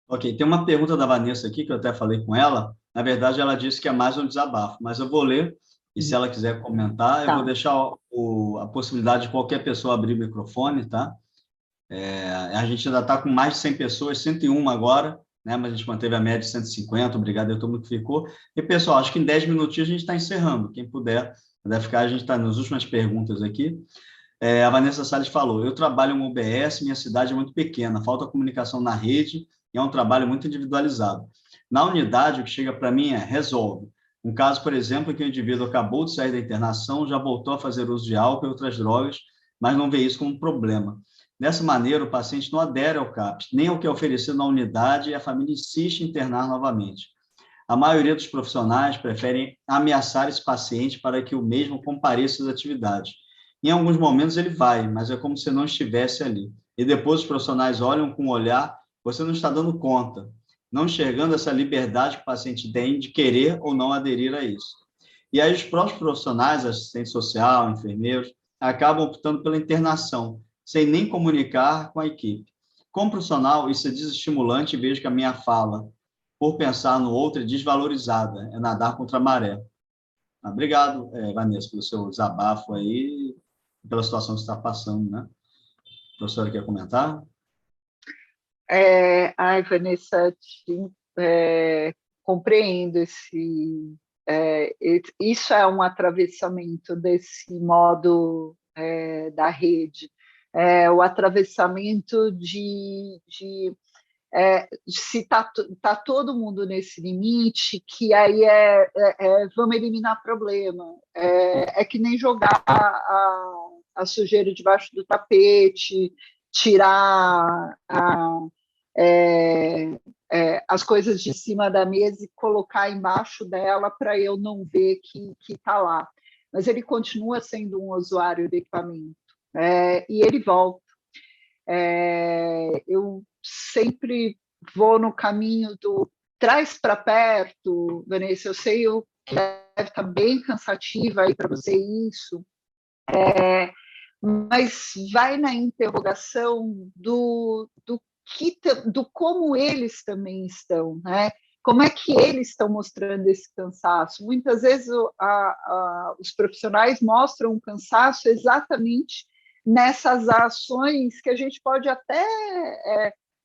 Ok, tem uma pergunta da Vanessa aqui, que eu até falei com ela. Na verdade, ela disse que é mais um desabafo, mas eu vou ler, e se ela quiser comentar, eu vou deixar a possibilidade de qualquer pessoa abrir o microfone, tá? A gente ainda está com mais de 100 pessoas, 101 agora, né? Mas a gente manteve a média de 150, obrigado a todo mundo que ficou. E, pessoal, acho que em 10 minutinhos a gente está encerrando. Quem puder ficar, a gente está nas últimas perguntas aqui. A Vanessa Salles falou, eu trabalho em um UBS, minha cidade é muito pequena, falta comunicação na rede e é um trabalho muito individualizado. Na unidade, o que chega para mim resolve. Um caso, por exemplo, que o indivíduo acabou de sair da internação, já voltou a fazer uso de álcool e outras drogas, mas não vê isso como um problema. Dessa maneira, o paciente não adere ao CAPS, nem ao que é oferecido na unidade, e a família insiste em internar novamente. A maioria dos profissionais preferem ameaçar esse paciente para que o mesmo compareça às atividades. Em alguns momentos ele vai, mas é como se não estivesse ali. E depois os profissionais olham com um olhar, você não está dando conta, não enxergando essa liberdade que o paciente tem de querer ou não aderir a isso. E aí os próprios profissionais, assistente social, enfermeiros, acabam optando pela internação, sem nem comunicar com a equipe. Como profissional, isso é desestimulante e vejo que a minha fala, por pensar no outro, é desvalorizada, é nadar contra a maré. Obrigado, Vanessa, pelo seu desabafo aí, pela situação que você está passando, né? A professora quer comentar? Ai, Vanessa, compreendo isso é um atravessamento desse modo da rede, o atravessamento se tá todo mundo nesse limite, que aí vamos eliminar problema. É que nem jogar a sujeira debaixo do tapete, tirar as coisas de cima da mesa e colocar embaixo dela para eu não ver que está lá. Mas ele continua sendo um usuário do equipamento, e ele volta. Eu sempre vou no caminho do traz para perto, Vanessa, eu sei que deve estar bem cansativa aí para você isso, mas vai na interrogação do como eles também estão, né? Como é que eles estão mostrando esse cansaço? Muitas vezes os profissionais mostram um cansaço exatamente nessas ações que a gente pode até,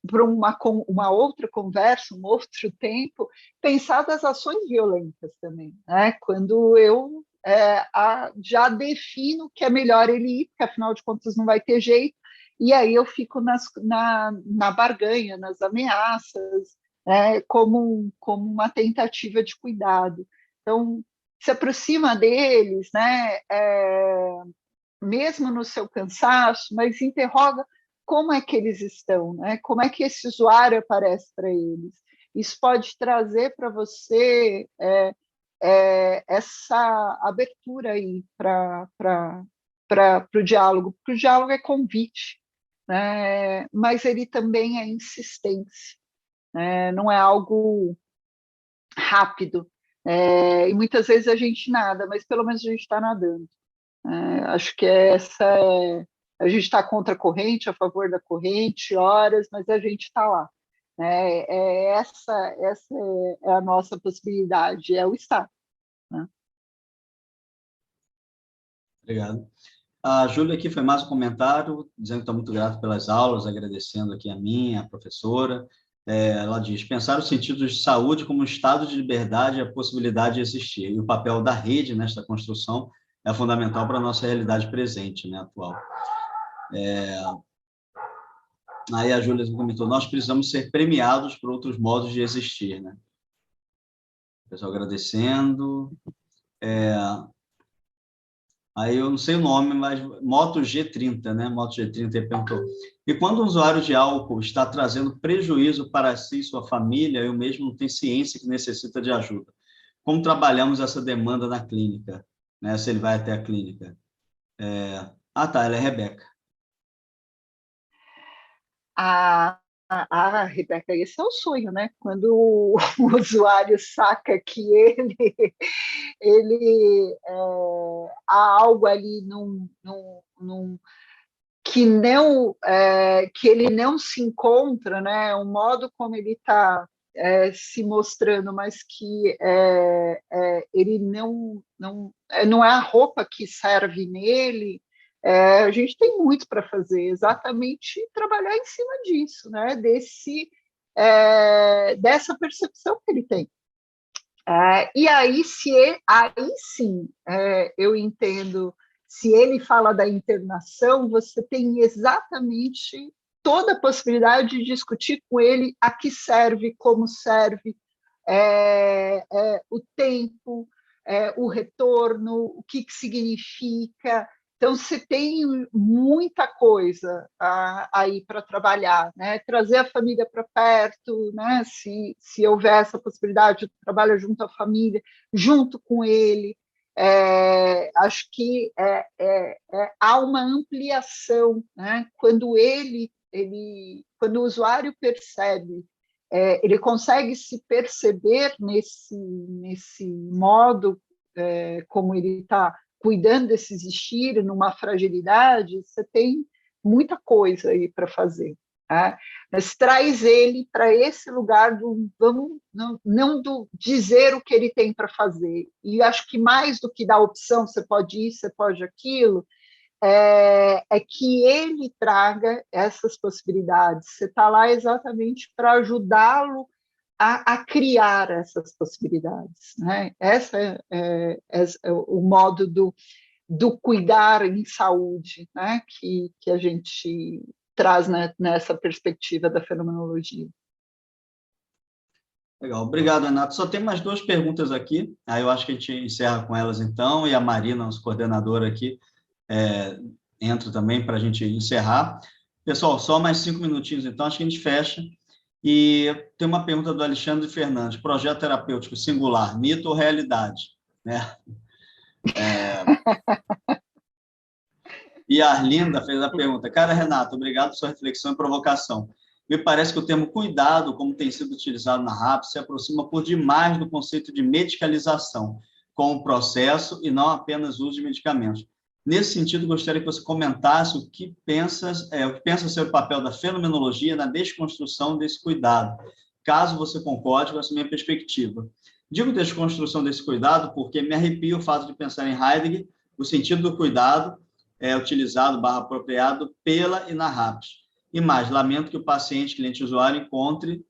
para uma outra conversa, um outro tempo, pensar das ações violentas também, né? Quando eu já defino que é melhor ele ir, porque afinal de contas não vai ter jeito, e aí eu fico na barganha, nas ameaças, como uma tentativa de cuidado. Então, se aproxima deles, né, mesmo no seu cansaço, mas interroga como é que eles estão, né? Como é que esse usuário aparece para eles. Isso pode trazer para você essa abertura aí para o diálogo, porque o diálogo é convite, né? Mas ele também é insistência, né? Não é algo rápido, e muitas vezes a gente nada, mas pelo menos a gente está nadando. Acho que a gente está contra a corrente, a favor da corrente, horas, mas a gente está lá. Essa é a nossa possibilidade, é o estar. Né? Obrigado. A Júlia aqui foi mais um comentário, dizendo que está muito grato pelas aulas, agradecendo aqui a mim, a professora. Ela diz, pensar os sentidos de saúde como um estado de liberdade e a possibilidade de existir. E o papel da rede nesta construção é fundamental para a nossa realidade presente, né, atual. Aí a Júlia comentou, nós precisamos ser premiados por outros modos de existir, né? O pessoal agradecendo. Aí eu não sei o nome, mas Moto G30, né? Moto G30 perguntou. E quando um usuário de álcool está trazendo prejuízo para si e sua família, eu mesmo não tenho ciência que necessita de ajuda. Como trabalhamos essa demanda na clínica? Né? Se ele vai até a clínica. Tá, ela é Rebeca. Rebeca, esse é o sonho, né? Quando o usuário saca que há algo ali que ele não se encontra, né? O modo como ele está se mostrando, mas que ele não é a roupa que serve nele. A gente tem muito para fazer, exatamente trabalhar em cima disso, né? Dessa percepção que ele tem. E aí sim, eu entendo, se ele fala da internação, você tem exatamente toda a possibilidade de discutir com ele a que serve, como serve, o tempo, o retorno, o que significa, Então, você tem muita coisa aí para trabalhar, né? Trazer a família para perto, né? Se houver essa possibilidade, trabalha junto à família, junto com ele. Acho que há uma ampliação, né? Quando quando o usuário percebe, ele consegue se perceber nesse modo como ele está cuidando desse existir numa fragilidade, você tem muita coisa aí para fazer. Tá? Mas traz ele para esse lugar do não do dizer o que ele tem para fazer. E acho que mais do que dar opção, você pode isso, você pode aquilo, é que ele traga essas possibilidades. Você está lá exatamente para ajudá-lo a criar essas possibilidades. Né? Esse é o modo do cuidar em saúde, né? que a gente traz, né, nessa perspectiva da fenomenologia. Legal, obrigado, Renato. Só tem mais 2 perguntas aqui, aí eu acho que a gente encerra com elas então, e a Marina, nossa coordenadora aqui, entra também para a gente encerrar. Pessoal, só mais 5 minutinhos, então, acho que a gente fecha. E tem uma pergunta do Alexandre Fernandes: projeto terapêutico singular, mito ou realidade? Né? E a Arlinda fez a pergunta: cara, Renato, obrigado por sua reflexão e provocação. Me parece que o termo cuidado, como tem sido utilizado na RAP, se aproxima por demais do conceito de medicalização, como processo e não apenas uso de medicamentos. Nesse sentido, gostaria que você comentasse o que pensa ser o papel da fenomenologia na desconstrução desse cuidado, caso você concorde com essa minha perspectiva. Digo desconstrução desse cuidado porque me arrepia o fato de pensar em Heidegger, o sentido do cuidado utilizado, apropriado pela e na RAPS. E mais, lamento que o paciente, cliente usuário, encontre,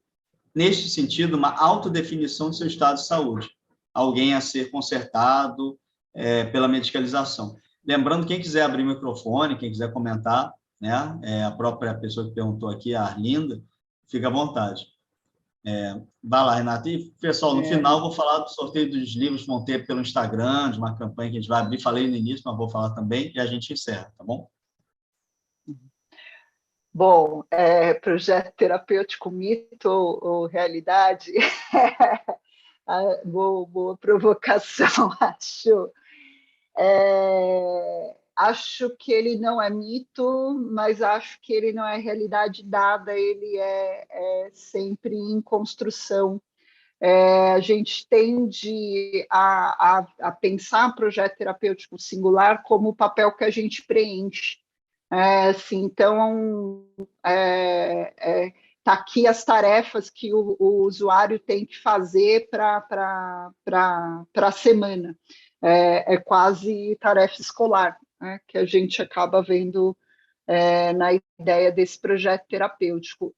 neste sentido, uma autodefinição de seu estado de saúde, alguém a ser consertado pela medicalização. Lembrando, quem quiser abrir o microfone, quem quiser comentar, né, a própria pessoa que perguntou aqui, a Arlinda, fica à vontade. Vai lá, Renata. E, pessoal, no final, eu vou falar do sorteio dos livros que vão ter pelo Instagram, de uma campanha que a gente vai abrir. Falei no início, mas vou falar também, e a gente encerra, tá bom? Bom, projeto terapêutico, mito ou realidade? Boa provocação, acho. Acho que ele não é mito, mas acho que ele não é realidade dada, ele é sempre em construção. A gente tende a pensar projeto terapêutico singular como o papel que a gente preenche. Assim, então, tá aqui as tarefas que o usuário tem que fazer para a semana. Quase tarefa escolar, né, que a gente acaba vendo na ideia desse projeto terapêutico.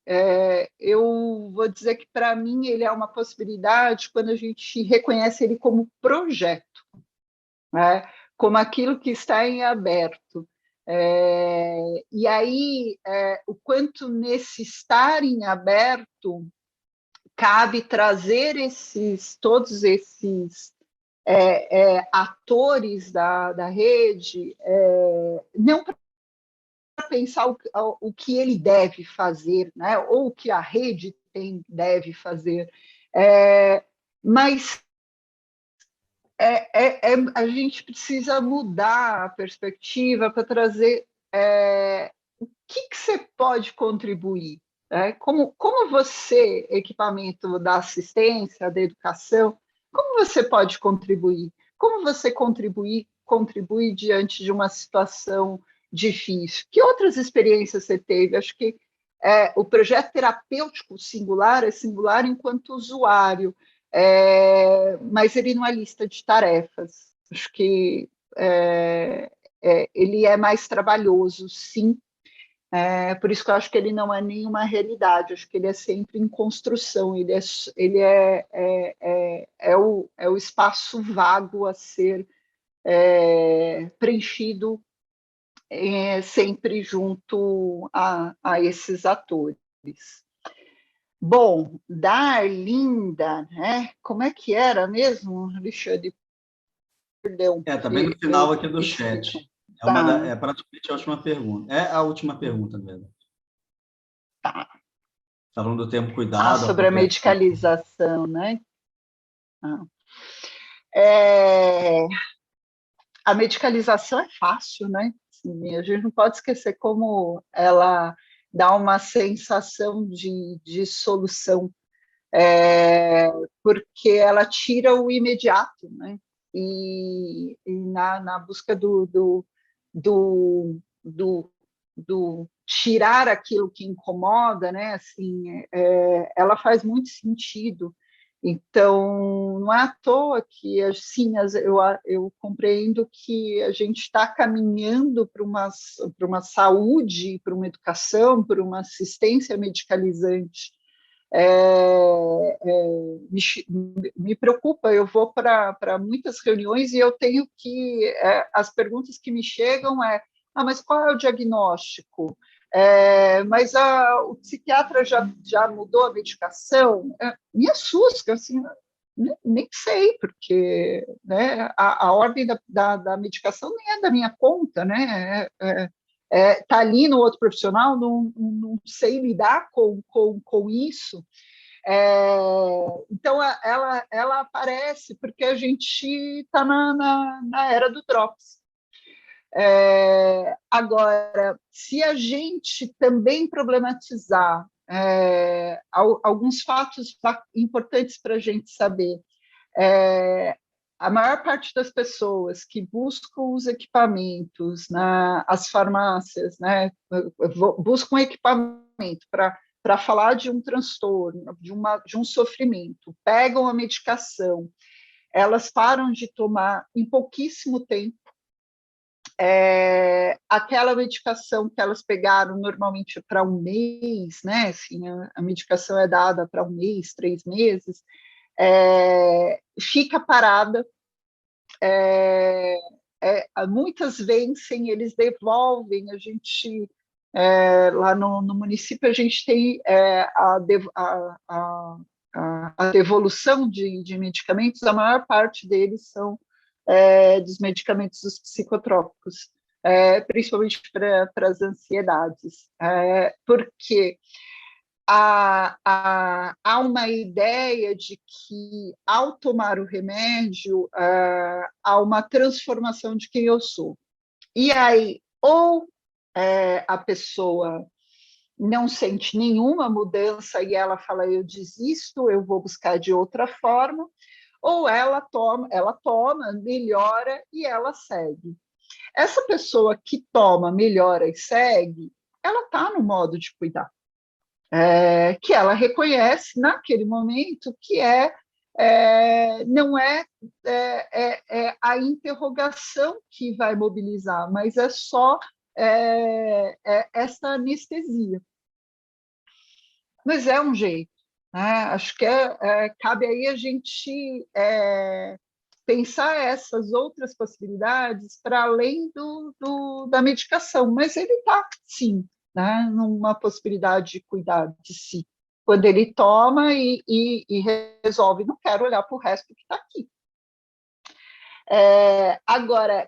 Eu vou dizer que, para mim, ele é uma possibilidade quando a gente reconhece ele como projeto, né, como aquilo que está em aberto. E aí, o quanto nesse estar em aberto cabe trazer todos esses atores da rede, não para pensar o que ele deve fazer, né? Ou o que a rede deve fazer, mas a gente precisa mudar a perspectiva para trazer o que você pode contribuir. Como você, equipamento da assistência, da educação, como você pode contribuir? Como você contribui diante de uma situação difícil? Que outras experiências você teve? Acho que o projeto terapêutico singular é singular enquanto usuário, mas ele não é lista de tarefas. Acho que ele é mais trabalhoso, sim. Por isso que eu acho que ele não é nenhuma realidade, acho que ele é sempre em construção, ele é o espaço vago a ser preenchido sempre junto a esses atores. Bom, da Arlinda, né? Como é que era mesmo, Alexandre? Perdão. Também no final aqui do chat. É praticamente a última pergunta. É a última pergunta, na verdade. Tá. Falando do tempo cuidado. Sobre a medicalização, né? É, a medicalização é fácil, né? Assim, a gente não pode esquecer como ela dá uma sensação de solução, porque ela tira o imediato, né? E na busca do tirar aquilo que incomoda, né? Assim, ela faz muito sentido. Então, não é à toa que, assim, eu compreendo que a gente está caminhando para uma saúde, para uma educação, para uma assistência medicalizante. Me preocupa, eu vou para muitas reuniões e eu tenho que... as perguntas que me chegam mas qual é o diagnóstico? Mas o psiquiatra já mudou a medicação? Me assusta, assim, nem sei, porque, né, a ordem da medicação nem é da minha conta, né? Tá ali no outro profissional, não sei lidar com isso. Então, ela aparece porque a gente está na era do Drops. Agora, se a gente também problematizar alguns fatos importantes para a gente saber, a maior parte das pessoas que buscam os equipamentos, as farmácias, né, buscam equipamento para falar de um transtorno, de um sofrimento, pegam a medicação, elas param de tomar em pouquíssimo tempo. Aquela medicação que elas pegaram normalmente para um mês, né? Assim, a medicação é dada para um mês, 3 meses, fica parada. Muitas vencem, eles devolvem. A gente lá no município a gente tem a devolução de medicamentos. A maior parte deles são dos medicamentos dos psicotrópicos, principalmente para as ansiedades, porque há uma ideia de que, ao tomar o remédio, há uma transformação de quem eu sou. E aí, ou a pessoa não sente nenhuma mudança e ela fala, eu desisto, eu vou buscar de outra forma, ou ela toma, melhora e ela segue. Essa pessoa que toma, melhora e segue, ela está no modo de cuidar, que ela reconhece naquele momento que não é a interrogação que vai mobilizar, mas é só essa anestesia. Mas é um jeito. Acho que cabe aí a gente pensar essas outras possibilidades para além da medicação, mas ele está, sim, né, numa possibilidade de cuidar de si, quando ele toma e resolve, não quero olhar para o resto que está aqui. Agora,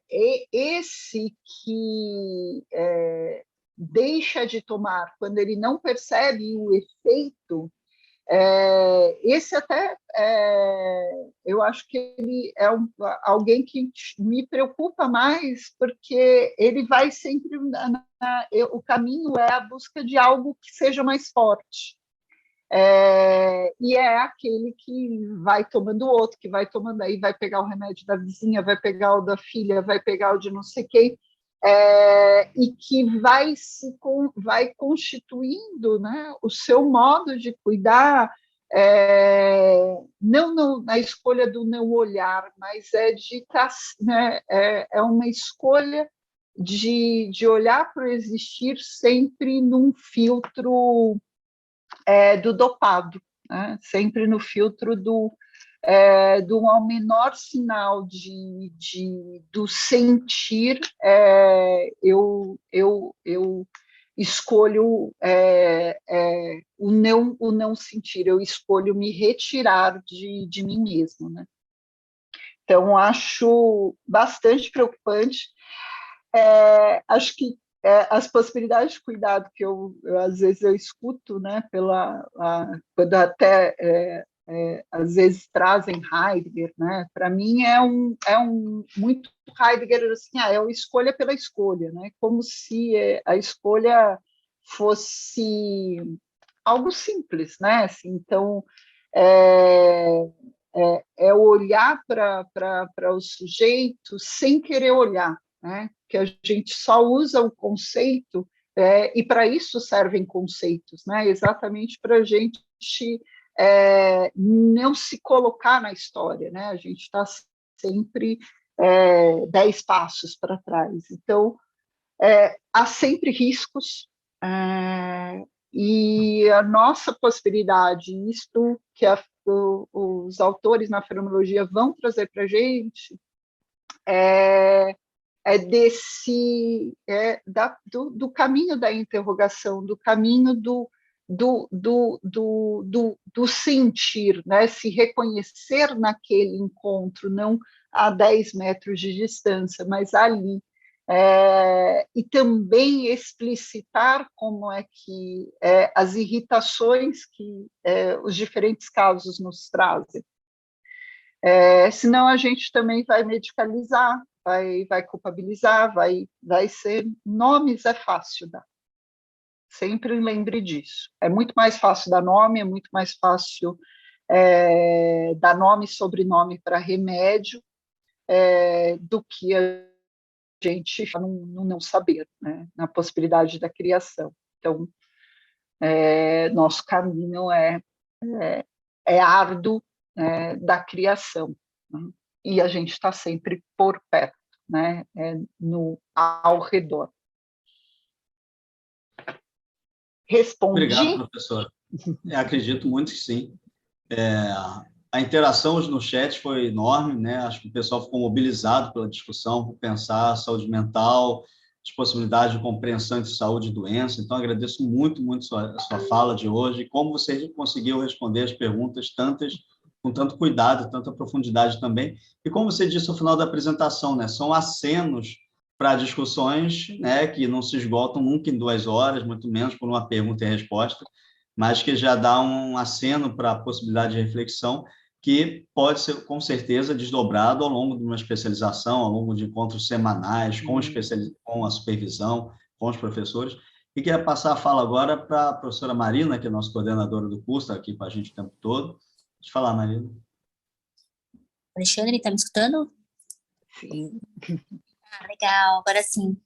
esse que deixa de tomar quando ele não percebe o efeito, esse até eu acho que ele é alguém que me preocupa mais, porque ele vai sempre o caminho é a busca de algo que seja mais forte, e é aquele que vai tomando outro, que vai tomando, aí vai pegar o remédio da vizinha, vai pegar o da filha, vai pegar o de não sei quem, e que vai constituindo, né, o seu modo de cuidar, não na escolha do não olhar, mas né, é uma escolha de olhar para o existir sempre num filtro do dopado, né? Sempre no filtro do ao menor sinal do sentir, eu escolho o não sentir, eu escolho me retirar de mim mesmo, né? Então, acho bastante preocupante. acho que as possibilidades de cuidado que às vezes eu escuto, né, quando até às vezes trazem Heidegger, né, para mim é um muito Heidegger assim, é uma escolha pela escolha, né, como se a escolha fosse algo simples, né, assim, então olhar para o sujeito sem querer olhar, né? Que a gente só usa o conceito, e para isso servem conceitos, né? Exatamente para a gente não se colocar na história, né? A gente está sempre 10 passos para trás. Então, há sempre riscos, e a nossa possibilidade, isto que os autores na fenomenologia vão trazer para a gente, do caminho da interrogação, do caminho do sentir, né? Se reconhecer naquele encontro, não a 10 metros de distância, mas ali. E também explicitar como é que as irritações que os diferentes casos nos trazem. Senão a gente também vai medicalizar, vai culpabilizar, vai ser... Nomes é fácil dar. Sempre lembre disso. É muito mais fácil dar nome, é muito mais fácil dar nome e sobrenome para remédio do que a gente no não saber, né? Na possibilidade da criação. Então, nosso caminho é árduo, da criação, né? E a gente está sempre por perto, né? Ao redor. Respondi? Obrigado, professora. Acredito muito que sim. A interação hoje no chat foi enorme, né? Acho que o pessoal ficou mobilizado pela discussão, por pensar a saúde mental, as possibilidades de compreensão entre saúde e doença. Então, agradeço muito, muito a sua fala de hoje, como você conseguiu responder as perguntas, tantas, com tanto cuidado, tanta profundidade também. E como você disse no final da apresentação, né? São acenos para discussões, né, que não se esgotam nunca em 2 horas, muito menos por uma pergunta e resposta, mas que já dá um aceno para a possibilidade de reflexão que pode ser, com certeza, desdobrado ao longo de uma especialização, ao longo de encontros semanais, com a supervisão, com os professores. E queria passar a fala agora para a professora Marina, que é nossa coordenadora do curso, está aqui com a gente o tempo todo. Deixa eu falar, Marina. Alexandre, está me escutando? Sim. Legal, agora sim.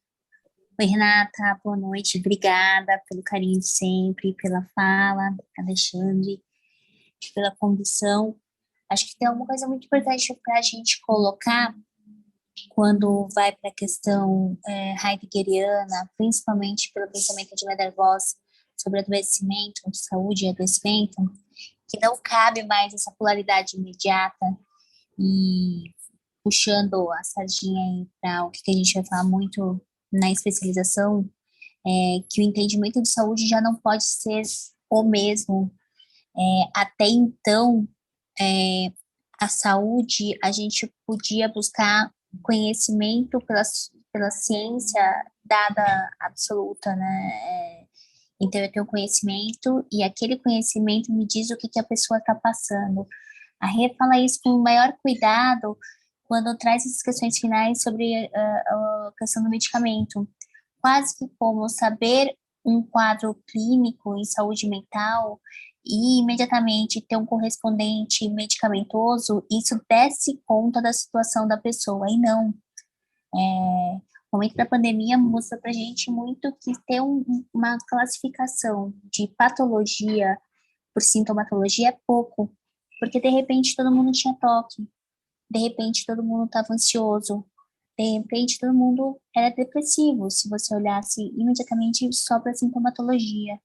Oi, Renata, boa noite, obrigada pelo carinho de sempre, pela fala, Alexandre, pela condução. Acho que tem uma coisa muito importante para a gente colocar quando vai para a questão heideggeriana, principalmente pelo pensamento de Leder-Voss sobre adoecimento, saúde e adoecimento, que não cabe mais essa polaridade imediata e puxando a sardinha para o que a gente vai falar muito na especialização, que o entendimento de saúde já não pode ser o mesmo. Até então, a saúde, a gente podia buscar conhecimento pela ciência dada absoluta, né? Então, eu tenho conhecimento e aquele conhecimento me diz o que a pessoa está passando. A Rê fala isso com o maior cuidado quando traz essas questões finais sobre a questão do medicamento. Quase que como saber um quadro clínico em saúde mental e imediatamente ter um correspondente medicamentoso, isso desse conta da situação da pessoa, e não. O momento da pandemia mostra para a gente muito que ter uma classificação de patologia por sintomatologia é pouco, porque de repente todo mundo tinha toque, de repente todo mundo estava ansioso, de repente todo mundo era depressivo, se você olhasse imediatamente só para a sintomatologia.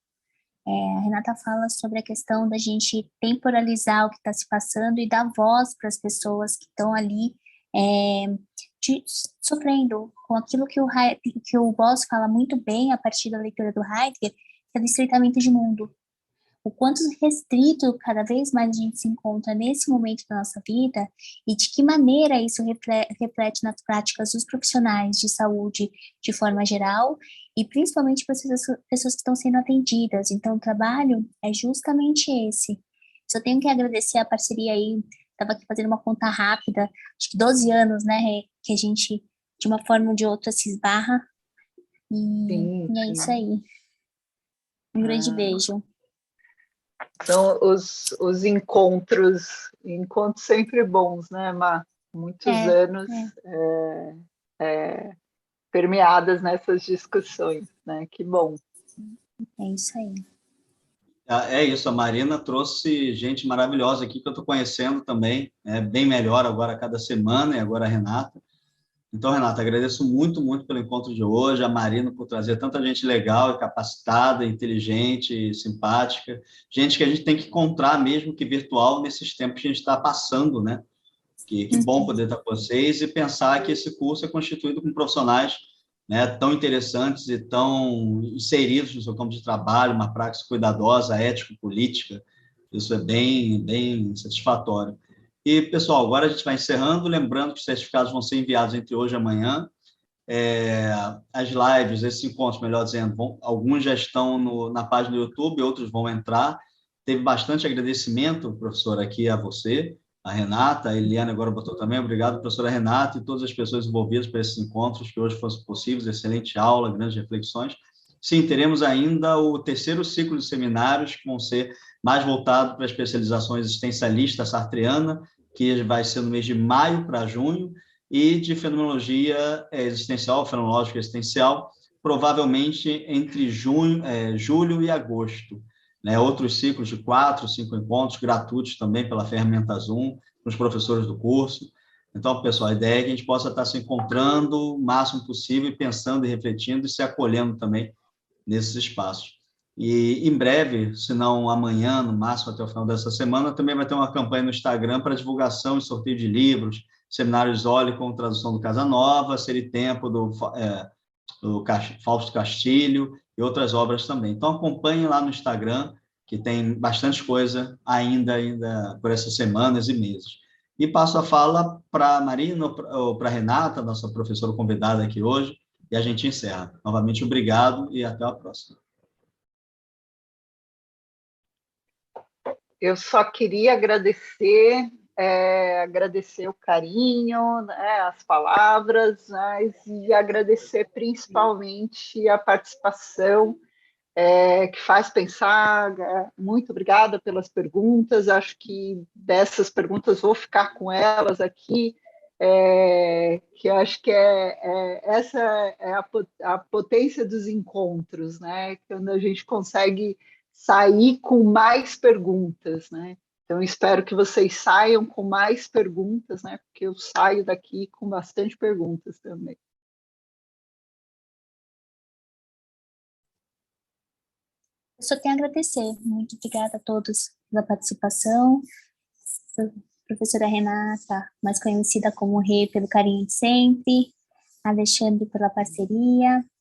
A Renata fala sobre a questão da gente temporalizar o que está se passando e dar voz para as pessoas que estão ali sofrendo com aquilo que o Voss fala muito bem a partir da leitura do Heidegger, que é do estreitamento de mundo. o quanto restrito cada vez mais a gente se encontra nesse momento da nossa vida e de que maneira isso reflete nas práticas dos profissionais de saúde de forma geral e principalmente para as pessoas que estão sendo atendidas. Então, o trabalho é justamente esse. Só tenho que agradecer a parceria aí, estava aqui fazendo uma conta rápida, acho que 12 anos, né, Rê, que a gente, de uma forma ou de outra, se esbarra, e é isso aí. Um grande beijo. São os encontros sempre bons, né, Má? Muitos anos permeadas nessas discussões, né? Que bom. É isso aí. É isso, a Marina trouxe gente maravilhosa aqui que eu estou conhecendo também, bem melhor agora a cada semana, e agora a Renata. Então, Renata, agradeço muito, muito pelo encontro de hoje, a Marina por trazer tanta gente legal, capacitada, inteligente, simpática, gente que a gente tem que encontrar, mesmo que virtual, nesses tempos que a gente está passando, né? Que bom poder estar com vocês e pensar que esse curso é constituído com profissionais, né, tão interessantes e tão inseridos no seu campo de trabalho, uma prática cuidadosa, ético-política. Isso é bem, bem satisfatório. E, pessoal, agora a gente vai encerrando, lembrando que os certificados vão ser enviados entre hoje e amanhã. As lives, esses encontros, melhor dizendo, alguns já estão na página do YouTube, outros vão entrar. Teve bastante agradecimento, professor, aqui a você, a Renata, a Eliana agora botou também. Obrigado, professora Renata, e todas as pessoas envolvidas para esses encontros que hoje fossem possíveis. Excelente aula, grandes reflexões. Sim, teremos ainda o terceiro ciclo de seminários, que vão ser mais voltados para especializações existencialista sartreana, que vai ser no mês de maio para junho, e de fenomenologia existencial, fenomenológica existencial, provavelmente entre julho e agosto. Né? Outros ciclos de 4, 5 encontros gratuitos também pela ferramenta Zoom, com os professores do curso. Então, pessoal, a ideia é que a gente possa estar se encontrando o máximo possível, e pensando e refletindo e se acolhendo também nesses espaços. E em breve, se não amanhã, no máximo até o final dessa semana, também vai ter uma campanha no Instagram para divulgação e sorteio de livros, seminário Zoli com tradução do Casanova, Ser e Tempo do Fausto Castilho e outras obras também. Então, acompanhem lá no Instagram, que tem bastante coisa ainda por essas semanas e meses. E passo a fala para a Marina ou para a Renata, nossa professora convidada aqui hoje, e a gente encerra. Novamente, obrigado e até a próxima. Eu só queria agradecer o carinho, né, as palavras, e agradecer principalmente a participação que faz pensar. Muito obrigada pelas perguntas. Acho que dessas perguntas vou ficar com elas aqui, que eu acho que essa é a potência dos encontros, né? Quando a gente consegue sair com mais perguntas, né? Então, espero que vocês saiam com mais perguntas, né? Porque eu saio daqui com bastante perguntas também. Eu só tenho a agradecer. Muito obrigada a todos pela participação. Professora Renata, mais conhecida como Rê, pelo carinho de sempre. Alexandre, pela parceria.